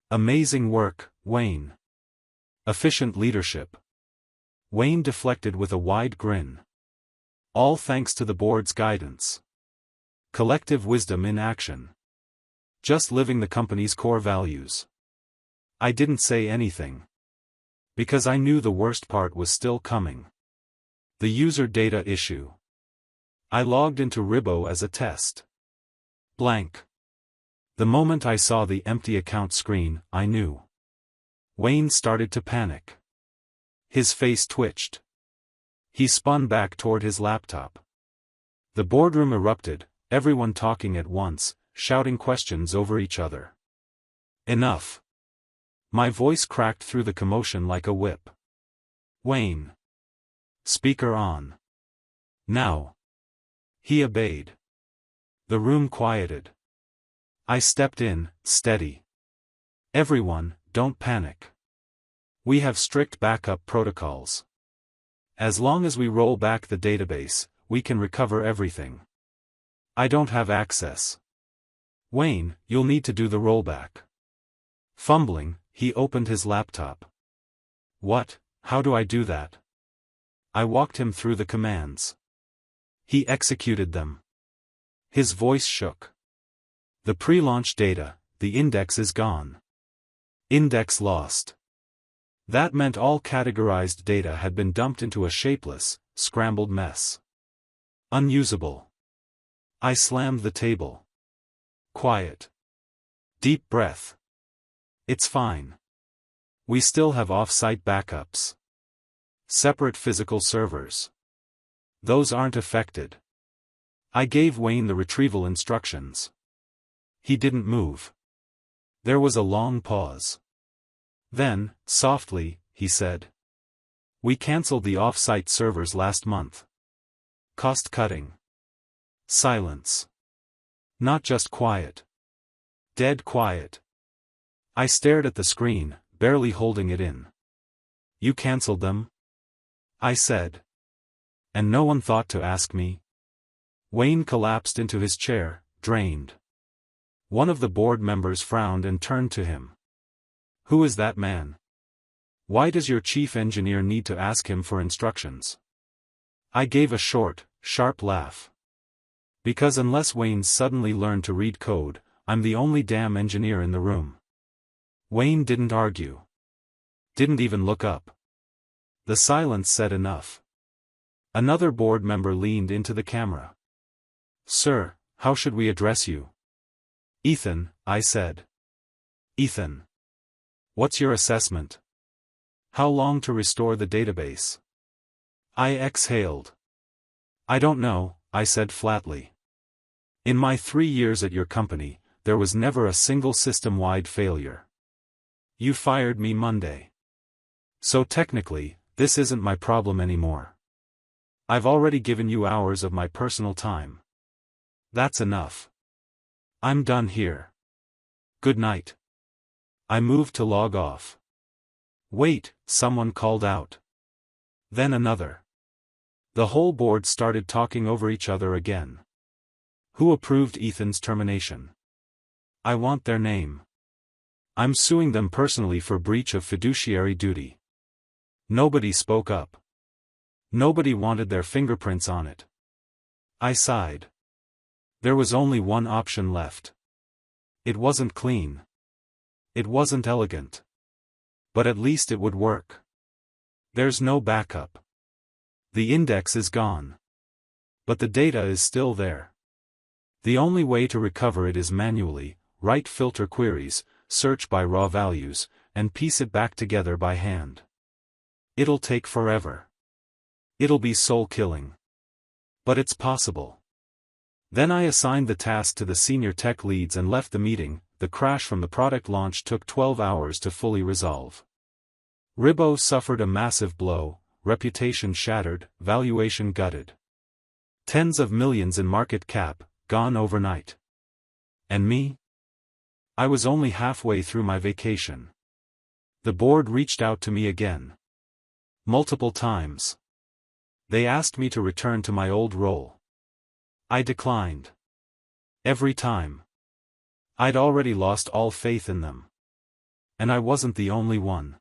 Amazing work, Wayne. Efficient leadership. Wayne deflected with a wide grin. All thanks to the board's guidance. Collective wisdom in action. Just living the company's core values. I didn't say anything. Because I knew the worst part was still coming. The user data issue. I logged into Ribbo as a test. Blank. The moment I saw the empty account screen, I knew. Wayne started to panic. His face twitched. He spun back toward his laptop. The boardroom erupted, everyone talking at once, shouting questions over each other. Enough. My voice cracked through the commotion like a whip. Wayne. Speaker on. Now. He obeyed. The room quieted. I stepped in, steady. Everyone, don't panic. We have strict backup protocols. As long as we roll back the database, we can recover everything. I don't have access. Wayne, you'll need to do the rollback. Fumbling, he opened his laptop. What? How do I do that? I walked him through the commands. He executed them. His voice shook. The pre-launch data, the index is gone. Index lost. That meant all categorized data had been dumped into a shapeless, scrambled mess. Unusable. I slammed the table. Quiet. Deep breath. It's fine. We still have off-site backups. Separate physical servers. Those aren't affected. I gave Wayne the retrieval instructions. He didn't move. There was a long pause. Then, softly, he said. We canceled the off-site servers last month. Cost cutting. Silence. Not just quiet. Dead quiet. I stared at the screen, barely holding it in. You canceled them? I said. And no one thought to ask me? Wayne collapsed into his chair, drained. One of the board members frowned and turned to him. Who is that man? Why does your chief engineer need to ask him for instructions? I gave a short, sharp laugh. Because unless Wayne suddenly learned to read code, I'm the only damn engineer in the room. Wayne didn't argue. Didn't even look up. The silence said enough. Another board member leaned into the camera. Sir, how should we address you? Ethan, I said. Ethan. What's your assessment? How long to restore the database? I exhaled. I don't know, I said flatly. In my 3 years at your company, there was never a single system-wide failure. You fired me Monday. So technically, this isn't my problem anymore. I've already given you hours of my personal time. That's enough. I'm done here. Good night. I moved to log off. Wait, someone called out. Then another. The whole board started talking over each other again. Who approved Ethan's termination? I want their name. I'm suing them personally for breach of fiduciary duty. Nobody spoke up. Nobody wanted their fingerprints on it. I sighed. There was only one option left. It wasn't clean. It wasn't elegant. But at least it would work. There's no backup. The index is gone. But the data is still there. The only way to recover it is manually, write filter queries, search by raw values, and piece it back together by hand. It'll take forever. It'll be soul-killing. But it's possible. Then I assigned the task to the senior tech leads and left the meeting. The crash from the product launch took 12 hours to fully resolve. Ribbo suffered a massive blow, reputation shattered, valuation gutted. Tens of millions in market cap, gone overnight. And me? I was only halfway through my vacation. The board reached out to me again. Multiple times. They asked me to return to my old role. I declined. Every time. I'd already lost all faith in them. And I wasn't the only one.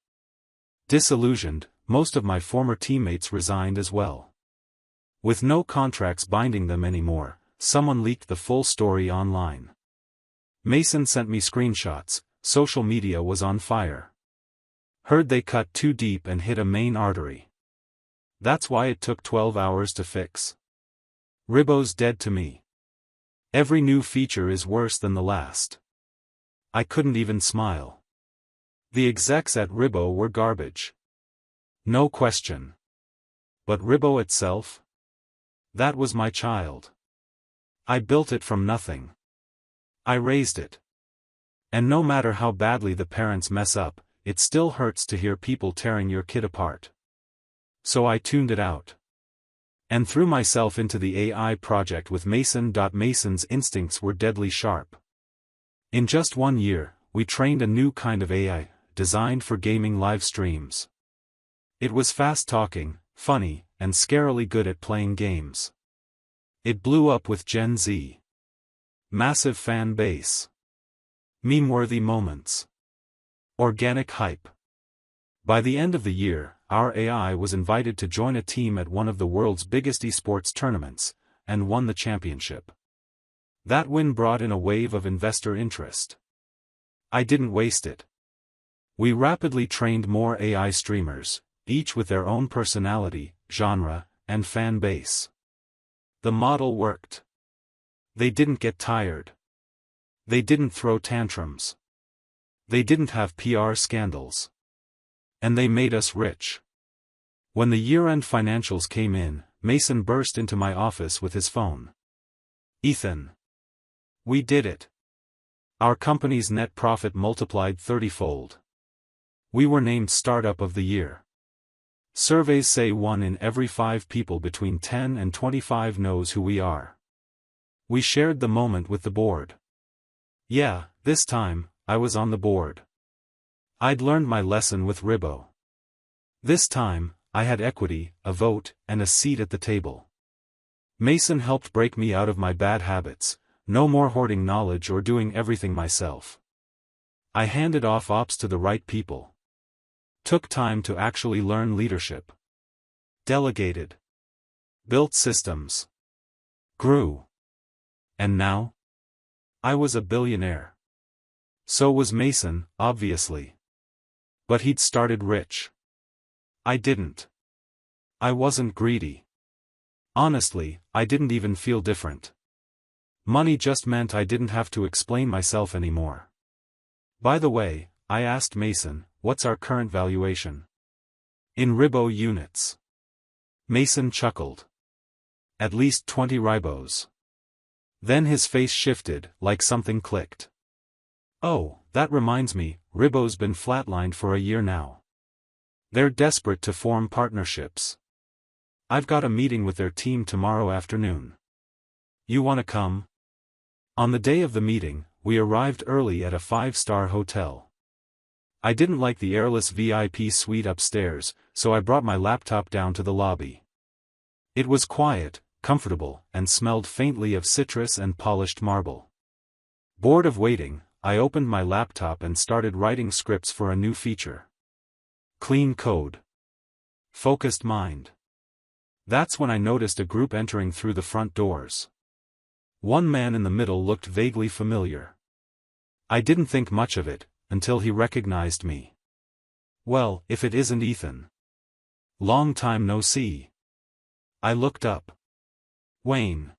Disillusioned, most of my former teammates resigned as well. With no contracts binding them anymore, someone leaked the full story online. Mason sent me screenshots. Social media was on fire. Heard they cut too deep and hit a main artery. That's why it took 12 hours to fix. Ribbo's dead to me. Every new feature is worse than the last. I couldn't even smile. The execs at Ribbo were garbage. No question. But Ribbo itself? That was my child. I built it from nothing. I raised it. And no matter how badly the parents mess up, it still hurts to hear people tearing your kid apart. So I tuned it out. And threw myself into the AI project with Mason. Mason's instincts were deadly sharp. In just 1 year, we trained a new kind of AI, designed for gaming live streams. It was fast-talking, funny, and scarily good at playing games. It blew up with Gen Z. Massive fan base. Meme-worthy moments. Organic hype. By the end of the year, our AI was invited to join a team at one of the world's biggest esports tournaments, and won the championship. That win brought in a wave of investor interest. I didn't waste it. We rapidly trained more AI streamers, each with their own personality, genre, and fan base. The model worked. They didn't get tired. They didn't throw tantrums. They didn't have PR scandals. And they made us rich. When the year-end financials came in, Mason burst into my office with his phone. "Ethan. We did it. Our company's net profit multiplied 30-fold. We were named Startup of the Year. Surveys say 1 in every 5 people between 10 and 25 knows who we are." We shared the moment with the board. Yeah, this time, I was on the board. I'd learned my lesson with Ribbo. This time, I had equity, a vote, and a seat at the table. Mason helped break me out of my bad habits, no more hoarding knowledge or doing everything myself. I handed off ops to the right people. Took time to actually learn leadership. Delegated. Built systems. Grew. And now? I was a billionaire. So was Mason, obviously. But he'd started rich. I didn't. I wasn't greedy. Honestly, I didn't even feel different. Money just meant I didn't have to explain myself anymore. By the way, I asked Mason, "What's our current valuation?" "In Ribbo units." Mason chuckled. "At least 20 Ribbos." Then his face shifted, like something clicked. "Oh, that reminds me, Ribbo's been flatlined for a year now. They're desperate to form partnerships. I've got a meeting with their team tomorrow afternoon. You wanna come?" On the day of the meeting, we arrived early at a 5-star hotel. I didn't like the airless VIP suite upstairs, so I brought my laptop down to the lobby. It was quiet, comfortable, and smelled faintly of citrus and polished marble. Bored of waiting, I opened my laptop and started writing scripts for a new feature. Clean code. Focused mind. That's when I noticed a group entering through the front doors. One man in the middle looked vaguely familiar. I didn't think much of it, until he recognized me. Well, if it isn't Ethan. Long time no see. I looked up. Wayne.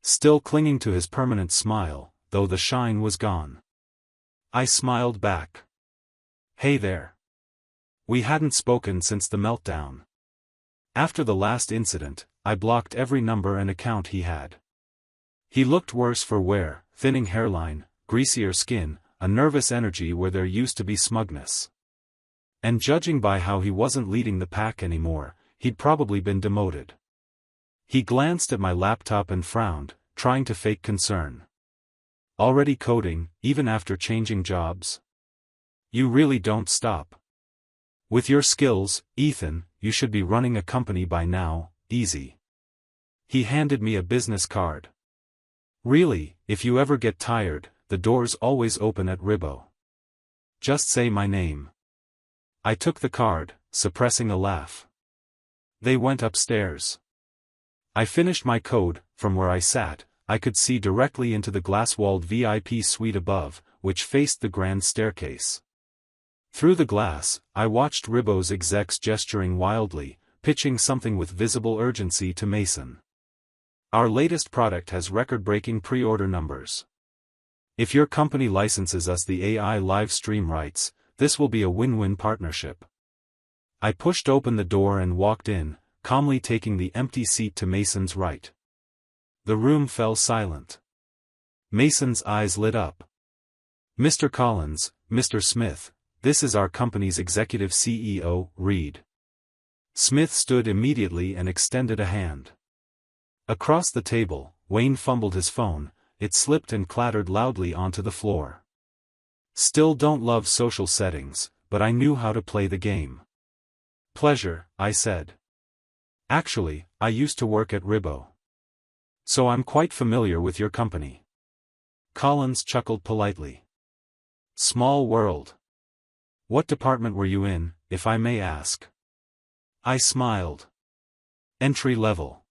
Still clinging to his permanent smile, though the shine was gone. I smiled back. "Hey there." We hadn't spoken since the meltdown. After the last incident, I blocked every number and account he had. He looked worse for wear, thinning hairline, greasier skin, a nervous energy where there used to be smugness. And judging by how he wasn't leading the pack anymore, he'd probably been demoted. He glanced at my laptop and frowned, trying to fake concern. Already coding, even after changing jobs? You really don't stop. With your skills, Ethan, you should be running a company by now, easy. He handed me a business card. Really, if you ever get tired, the door's always open at Ribbo. Just say my name. I took the card, suppressing a laugh. They went upstairs. I finished my code. From where I sat, I could see directly into the glass-walled VIP suite above, which faced the grand staircase. Through the glass, I watched Ribbo's execs gesturing wildly, pitching something with visible urgency to Mason. Our latest product has record-breaking pre-order numbers. If your company licenses us the AI live stream rights, this will be a win-win partnership. I pushed open the door and walked in, calmly taking the empty seat to Mason's right. The room fell silent. Mason's eyes lit up. Mr. Collins, Mr. Smith, this is our company's executive CEO, Reed. Smith stood immediately and extended a hand. Across the table, Wayne fumbled his phone. It slipped and clattered loudly onto the floor. Still don't love social settings, but I knew how to play the game. Pleasure, I said. Actually, I used to work at Ribbo. So I'm quite familiar with your company. Collins chuckled politely. Small world. What department were you in, if I may ask? I smiled. Entry level.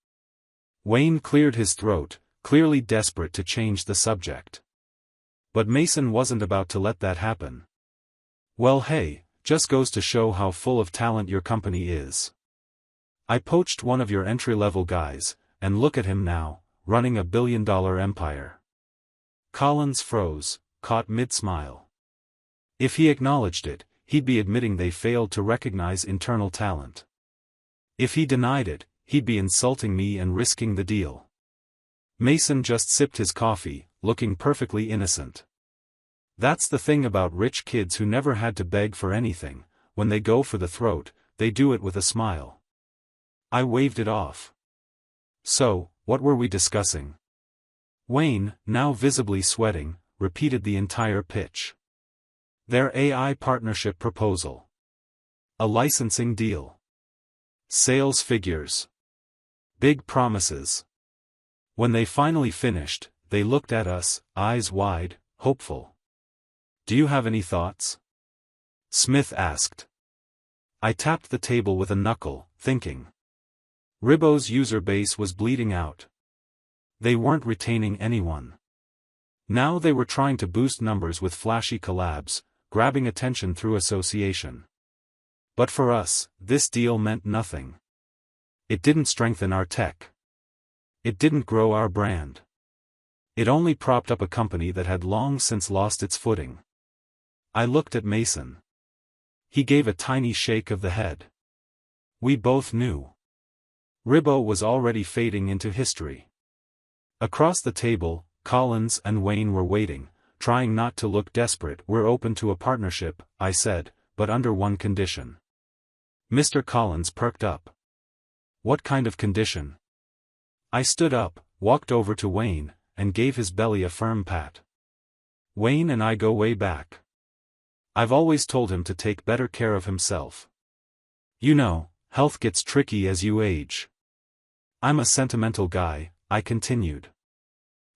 Wayne cleared his throat, clearly desperate to change the subject. But Mason wasn't about to let that happen. Well, hey, just goes to show how full of talent your company is. I poached one of your entry-level guys, and look at him now, running $1 billion empire. Collins froze, caught mid-smile. If he acknowledged it, he'd be admitting they failed to recognize internal talent. If he denied it, he'd be insulting me and risking the deal. Mason just sipped his coffee, looking perfectly innocent. That's the thing about rich kids who never had to beg for anything. When they go for the throat, they do it with a smile. I waved it off. So, what were we discussing? Wayne, now visibly sweating, repeated the entire pitch. Their AI partnership proposal. A licensing deal. Sales figures. Big promises. When they finally finished, they looked at us, eyes wide, hopeful. Do you have any thoughts? Smith asked. I tapped the table with a knuckle, thinking. Ribbo's user base was bleeding out. They weren't retaining anyone. Now they were trying to boost numbers with flashy collabs, grabbing attention through association. But for us, this deal meant nothing. It didn't strengthen our tech. It didn't grow our brand. It only propped up a company that had long since lost its footing. I looked at Mason. He gave a tiny shake of the head. We both knew. Ribbo was already fading into history. Across the table, Collins and Wayne were waiting, trying not to look desperate. We're open to a partnership, I said, but under one condition. Mr. Collins perked up. What kind of condition? I stood up, walked over to Wayne, and gave his belly a firm pat. Wayne and I go way back. I've always told him to take better care of himself. You know, health gets tricky as you age. I'm a sentimental guy, I continued.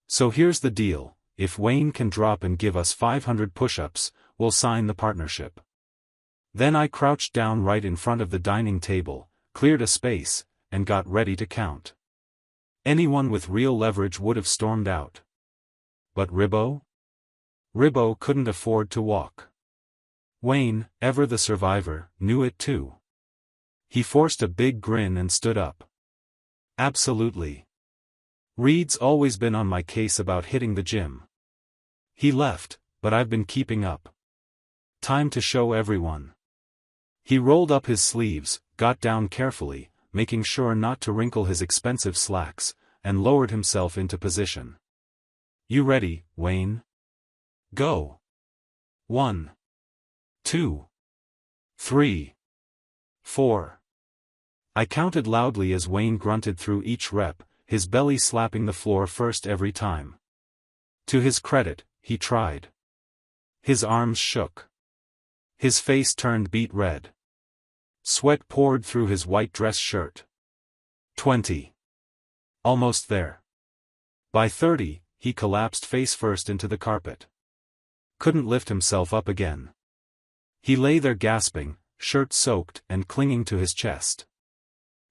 So here's the deal, if Wayne can drop and give us 500 push-ups, we'll sign the partnership. Then I crouched down right in front of the dining table, cleared a space, and got ready to count. Anyone with real leverage would have stormed out. But Ribbo? Ribbo couldn't afford to walk. Wayne, ever the survivor, knew it too. He forced a big grin and stood up. Absolutely. Reed's always been on my case about hitting the gym. He left, but I've been keeping up. Time to show everyone. He rolled up his sleeves, got down carefully, making sure not to wrinkle his expensive slacks, and lowered himself into position. You ready, Wayne? Go. 1, 2, 3, 4. I counted loudly as Wayne grunted through each rep, his belly slapping the floor first every time. To his credit, he tried. His arms shook. His face turned beet red. Sweat poured through his white dress shirt. 20. Almost there. By 30, he collapsed face first into the carpet. Couldn't lift himself up again. He lay there gasping, shirt soaked and clinging to his chest.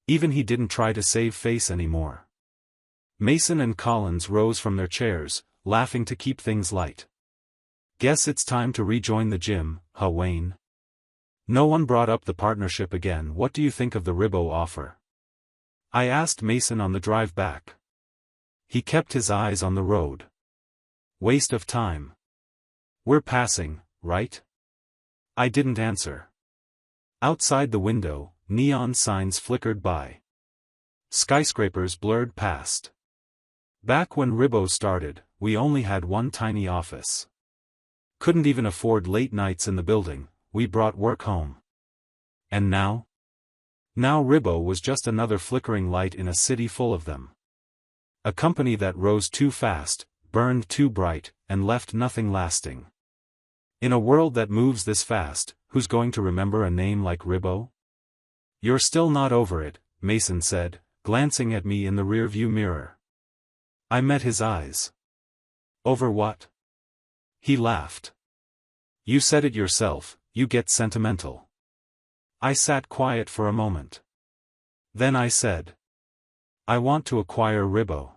Even he didn't try to save face anymore. Mason and Collins rose from their chairs, laughing to keep things light. Guess it's time to rejoin the gym, huh, Wayne? No one brought up the partnership again. What do you think of the Ribot offer? I asked Mason on the drive back. He kept his eyes on the road. Waste of time. We're passing, right? I didn't answer. Outside the window, neon signs flickered by. Skyscrapers blurred past. Back when Ribot started, we only had one tiny office. Couldn't even afford late nights in the building, we brought work home. And now? Now Ribot was just another flickering light in a city full of them. A company that rose too fast, burned too bright, and left nothing lasting. In a world that moves this fast, who's going to remember a name like Ribot? You're still not over it, Mason said, glancing at me in the rearview mirror. I met his eyes. Over what? He laughed. You said it yourself, you get sentimental. I sat quiet for a moment. Then I said, I want to acquire Ribot.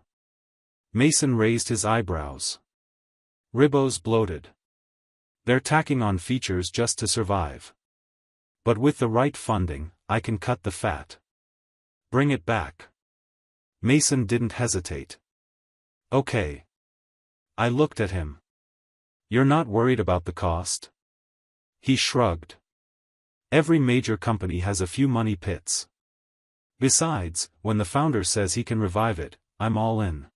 Mason raised his eyebrows. Ribot's bloated. They're tacking on features just to survive. But with the right funding, I can cut the fat. Bring it back. Mason didn't hesitate. Okay. I looked at him. You're not worried about the cost? He shrugged. Every major company has a few money pits. Besides, when the founder says he can revive it, I'm all in.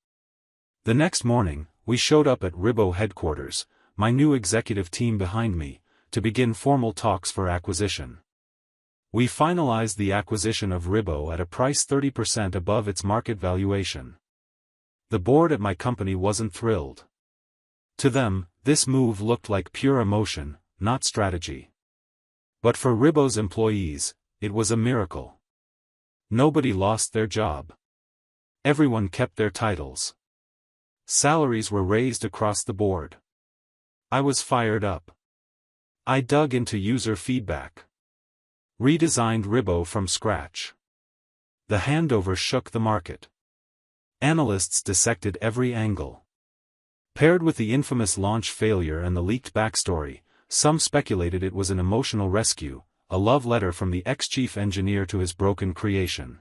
The next morning, we showed up at Ribot headquarters, my new executive team behind me, to begin formal talks for acquisition. We finalized the acquisition of Ribot at a price 30% above its market valuation. The board at my company wasn't thrilled. To them, this move looked like pure emotion, not strategy. But for Ribot's employees, it was a miracle. Nobody lost their job. Everyone kept their titles. Salaries were raised across the board. I was fired up. I dug into user feedback. Redesigned Ribot from scratch. The handover shook the market. Analysts dissected every angle. Paired with the infamous launch failure and the leaked backstory, some speculated it was an emotional rescue, a love letter from the ex-chief engineer to his broken creation.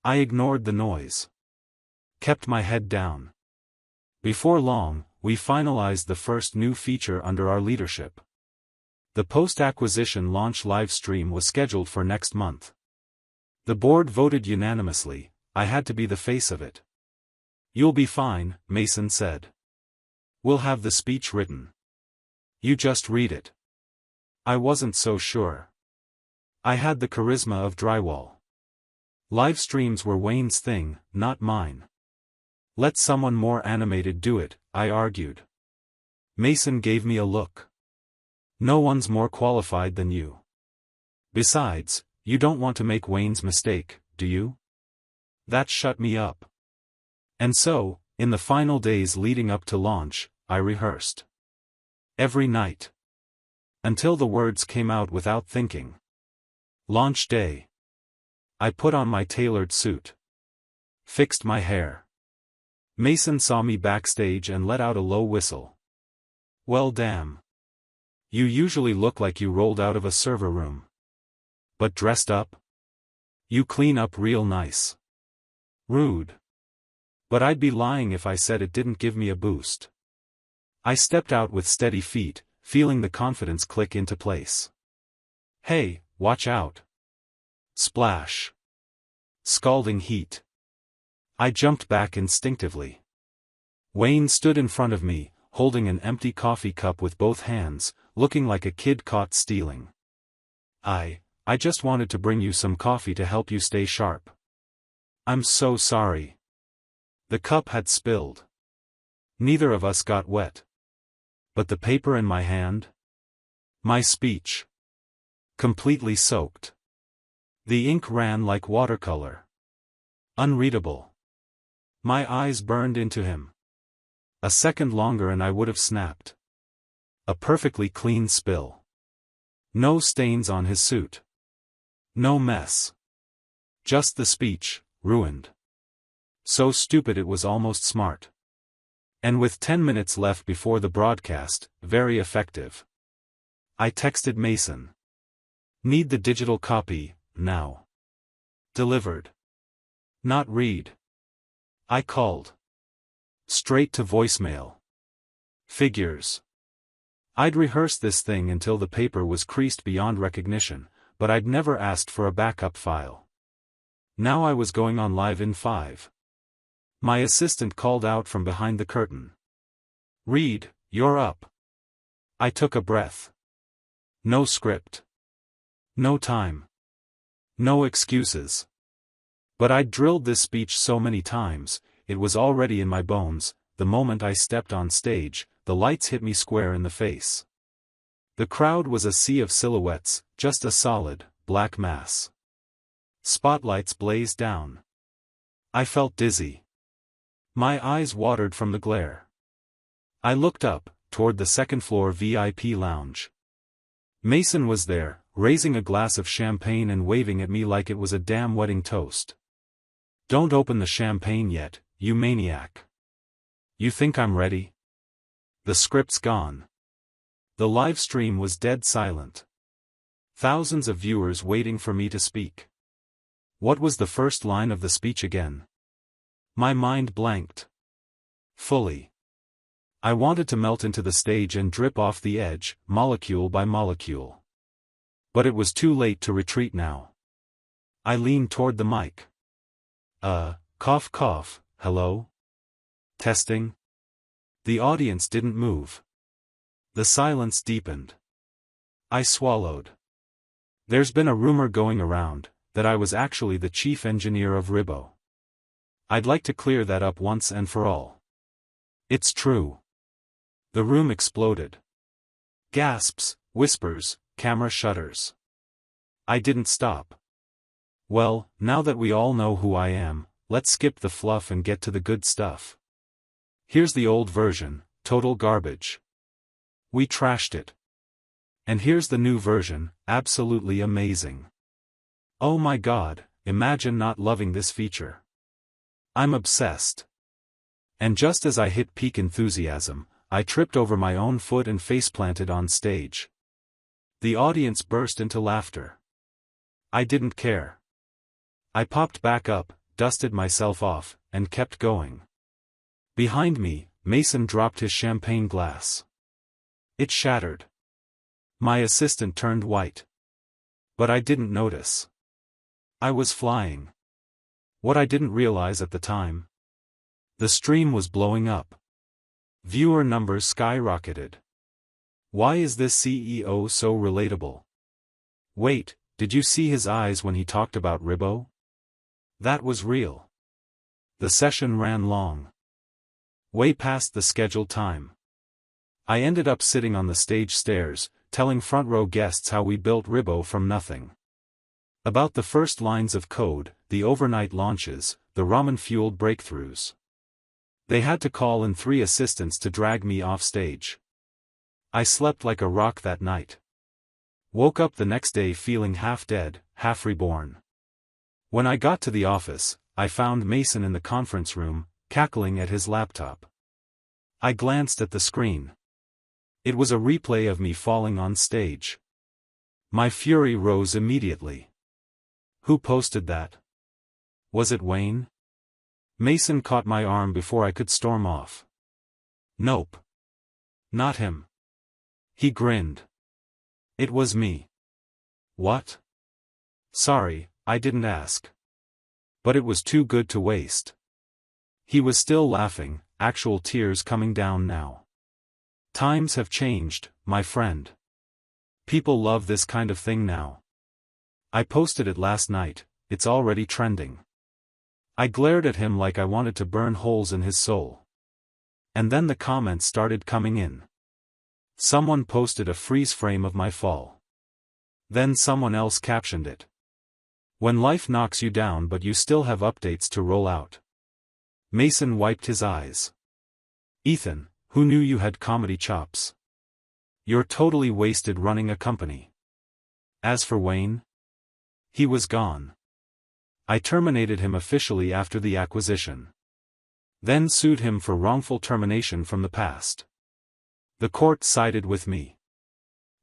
I ignored the noise. Kept my head down. Before long, we finalized the first new feature under our leadership. The post-acquisition launch live stream was scheduled for next month. The board voted unanimously. I had to be the face of it. You'll be fine, Mason said. We'll have the speech written. You just read it. I wasn't so sure. I had the charisma of drywall. Live streams were Wayne's thing, not mine. Let someone more animated do it, I argued. Mason gave me a look. No one's more qualified than you. Besides, you don't want to make Wayne's mistake, do you? That shut me up. And so, in the final days leading up to launch, I rehearsed. Every night. Until the words came out without thinking. Launch day. I put on my tailored suit. Fixed my hair. Mason saw me backstage and let out a low whistle. Well damn. You usually look like you rolled out of a server room. But dressed up? You clean up real nice. Rude. But I'd be lying if I said it didn't give me a boost. I stepped out with steady feet, feeling the confidence click into place. Hey, watch out. Splash. Scalding heat. I jumped back instinctively. Wayne stood in front of me, holding an empty coffee cup with both hands, looking like a kid caught stealing. I I just wanted to bring you some coffee to help you stay sharp. I'm so sorry. The cup had spilled. Neither of us got wet. But the paper in my hand? My speech. Completely soaked. The ink ran like watercolor. Unreadable. My eyes burned into him. A second longer and I would have snapped. A perfectly clean spill. No stains on his suit. No mess. Just the speech, ruined. So stupid it was almost smart. And with 10 minutes left before the broadcast, very effective. I texted Mason. Need the digital copy, now. Delivered. Not read. I called. Straight to voicemail. Figures. I'd rehearsed this thing until the paper was creased beyond recognition, but I'd never asked for a backup file. Now I was going on live in 5. My assistant called out from behind the curtain. Reed, you're up. I took a breath. No script. No time. No excuses. But I'd drilled this speech so many times, it was already in my bones. The moment I stepped on stage, the lights hit me square in the face. The crowd was a sea of silhouettes, just a solid, black mass. Spotlights blazed down. I felt dizzy. My eyes watered from the glare. I looked up, toward the second-floor VIP lounge. Mason was there, raising a glass of champagne and waving at me like it was a damn wedding toast. Don't open the champagne yet, you maniac. You think I'm ready? The script's gone. The live stream was dead silent. Thousands of viewers waiting for me to speak. What was the first line of the speech again? My mind blanked. Fully. I wanted to melt into the stage and drip off the edge, molecule by molecule. But it was too late to retreat now. I leaned toward the mic. Cough cough, hello? Testing? The audience didn't move. The silence deepened. I swallowed. There's been a rumor going around, that I was actually the chief engineer of Ribbo. I'd like to clear that up once and for all. It's true. The room exploded. Gasps, whispers, camera shutters. I didn't stop. Well, now that we all know who I am, let's skip the fluff and get to the good stuff. Here's the old version, total garbage. We trashed it. And here's the new version, absolutely amazing. Oh my God, imagine not loving this feature. I'm obsessed. And just as I hit peak enthusiasm, I tripped over my own foot and faceplanted on stage. The audience burst into laughter. I didn't care. I popped back up, dusted myself off, and kept going. Behind me, Mason dropped his champagne glass. It shattered. My assistant turned white. But I didn't notice. I was flying. What I didn't realize at the time. The stream was blowing up. Viewer numbers skyrocketed. Why is this CEO so relatable? Wait, did you see his eyes when he talked about Ribbo? That was real. The session ran long. Way past the scheduled time. I ended up sitting on the stage stairs, telling front row guests how we built Ribbo from nothing. About the first lines of code, the overnight launches, the ramen-fueled breakthroughs. They had to call in 3 assistants to drag me off stage. I slept like a rock that night. Woke up the next day feeling half dead, half reborn. When I got to the office, I found Mason in the conference room, cackling at his laptop. I glanced at the screen. It was a replay of me falling on stage. My fury rose immediately. Who posted that? Was it Wayne? Mason caught my arm before I could storm off. Nope. Not him. He grinned. It was me. What? Sorry, I didn't ask. But it was too good to waste. He was still laughing, actual tears coming down now. Times have changed, my friend. People love this kind of thing now. I posted it last night, it's already trending. I glared at him like I wanted to burn holes in his soul. And then the comments started coming in. Someone posted a freeze frame of my fall. Then someone else captioned it. When life knocks you down but you still have updates to roll out. Mason wiped his eyes. Ethan, who knew you had comedy chops? You're totally wasted running a company. As for Wayne? He was gone. I terminated him officially after the acquisition. Then sued him for wrongful termination from the past. The court sided with me.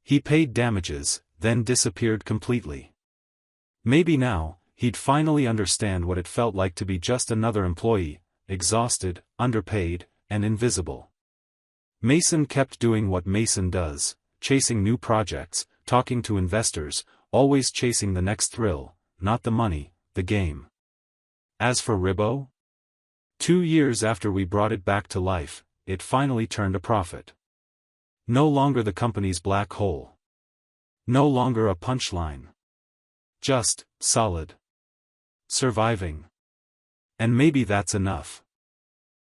He paid damages, then disappeared completely. Maybe now, he'd finally understand what it felt like to be just another employee, exhausted, underpaid, and invisible. Mason kept doing what Mason does, chasing new projects, talking to investors, always chasing the next thrill, not the money, the game. As for Ribbo? 2 years after we brought it back to life, it finally turned a profit. No longer the company's black hole. No longer a punchline. Just, solid. Surviving. And maybe that's enough.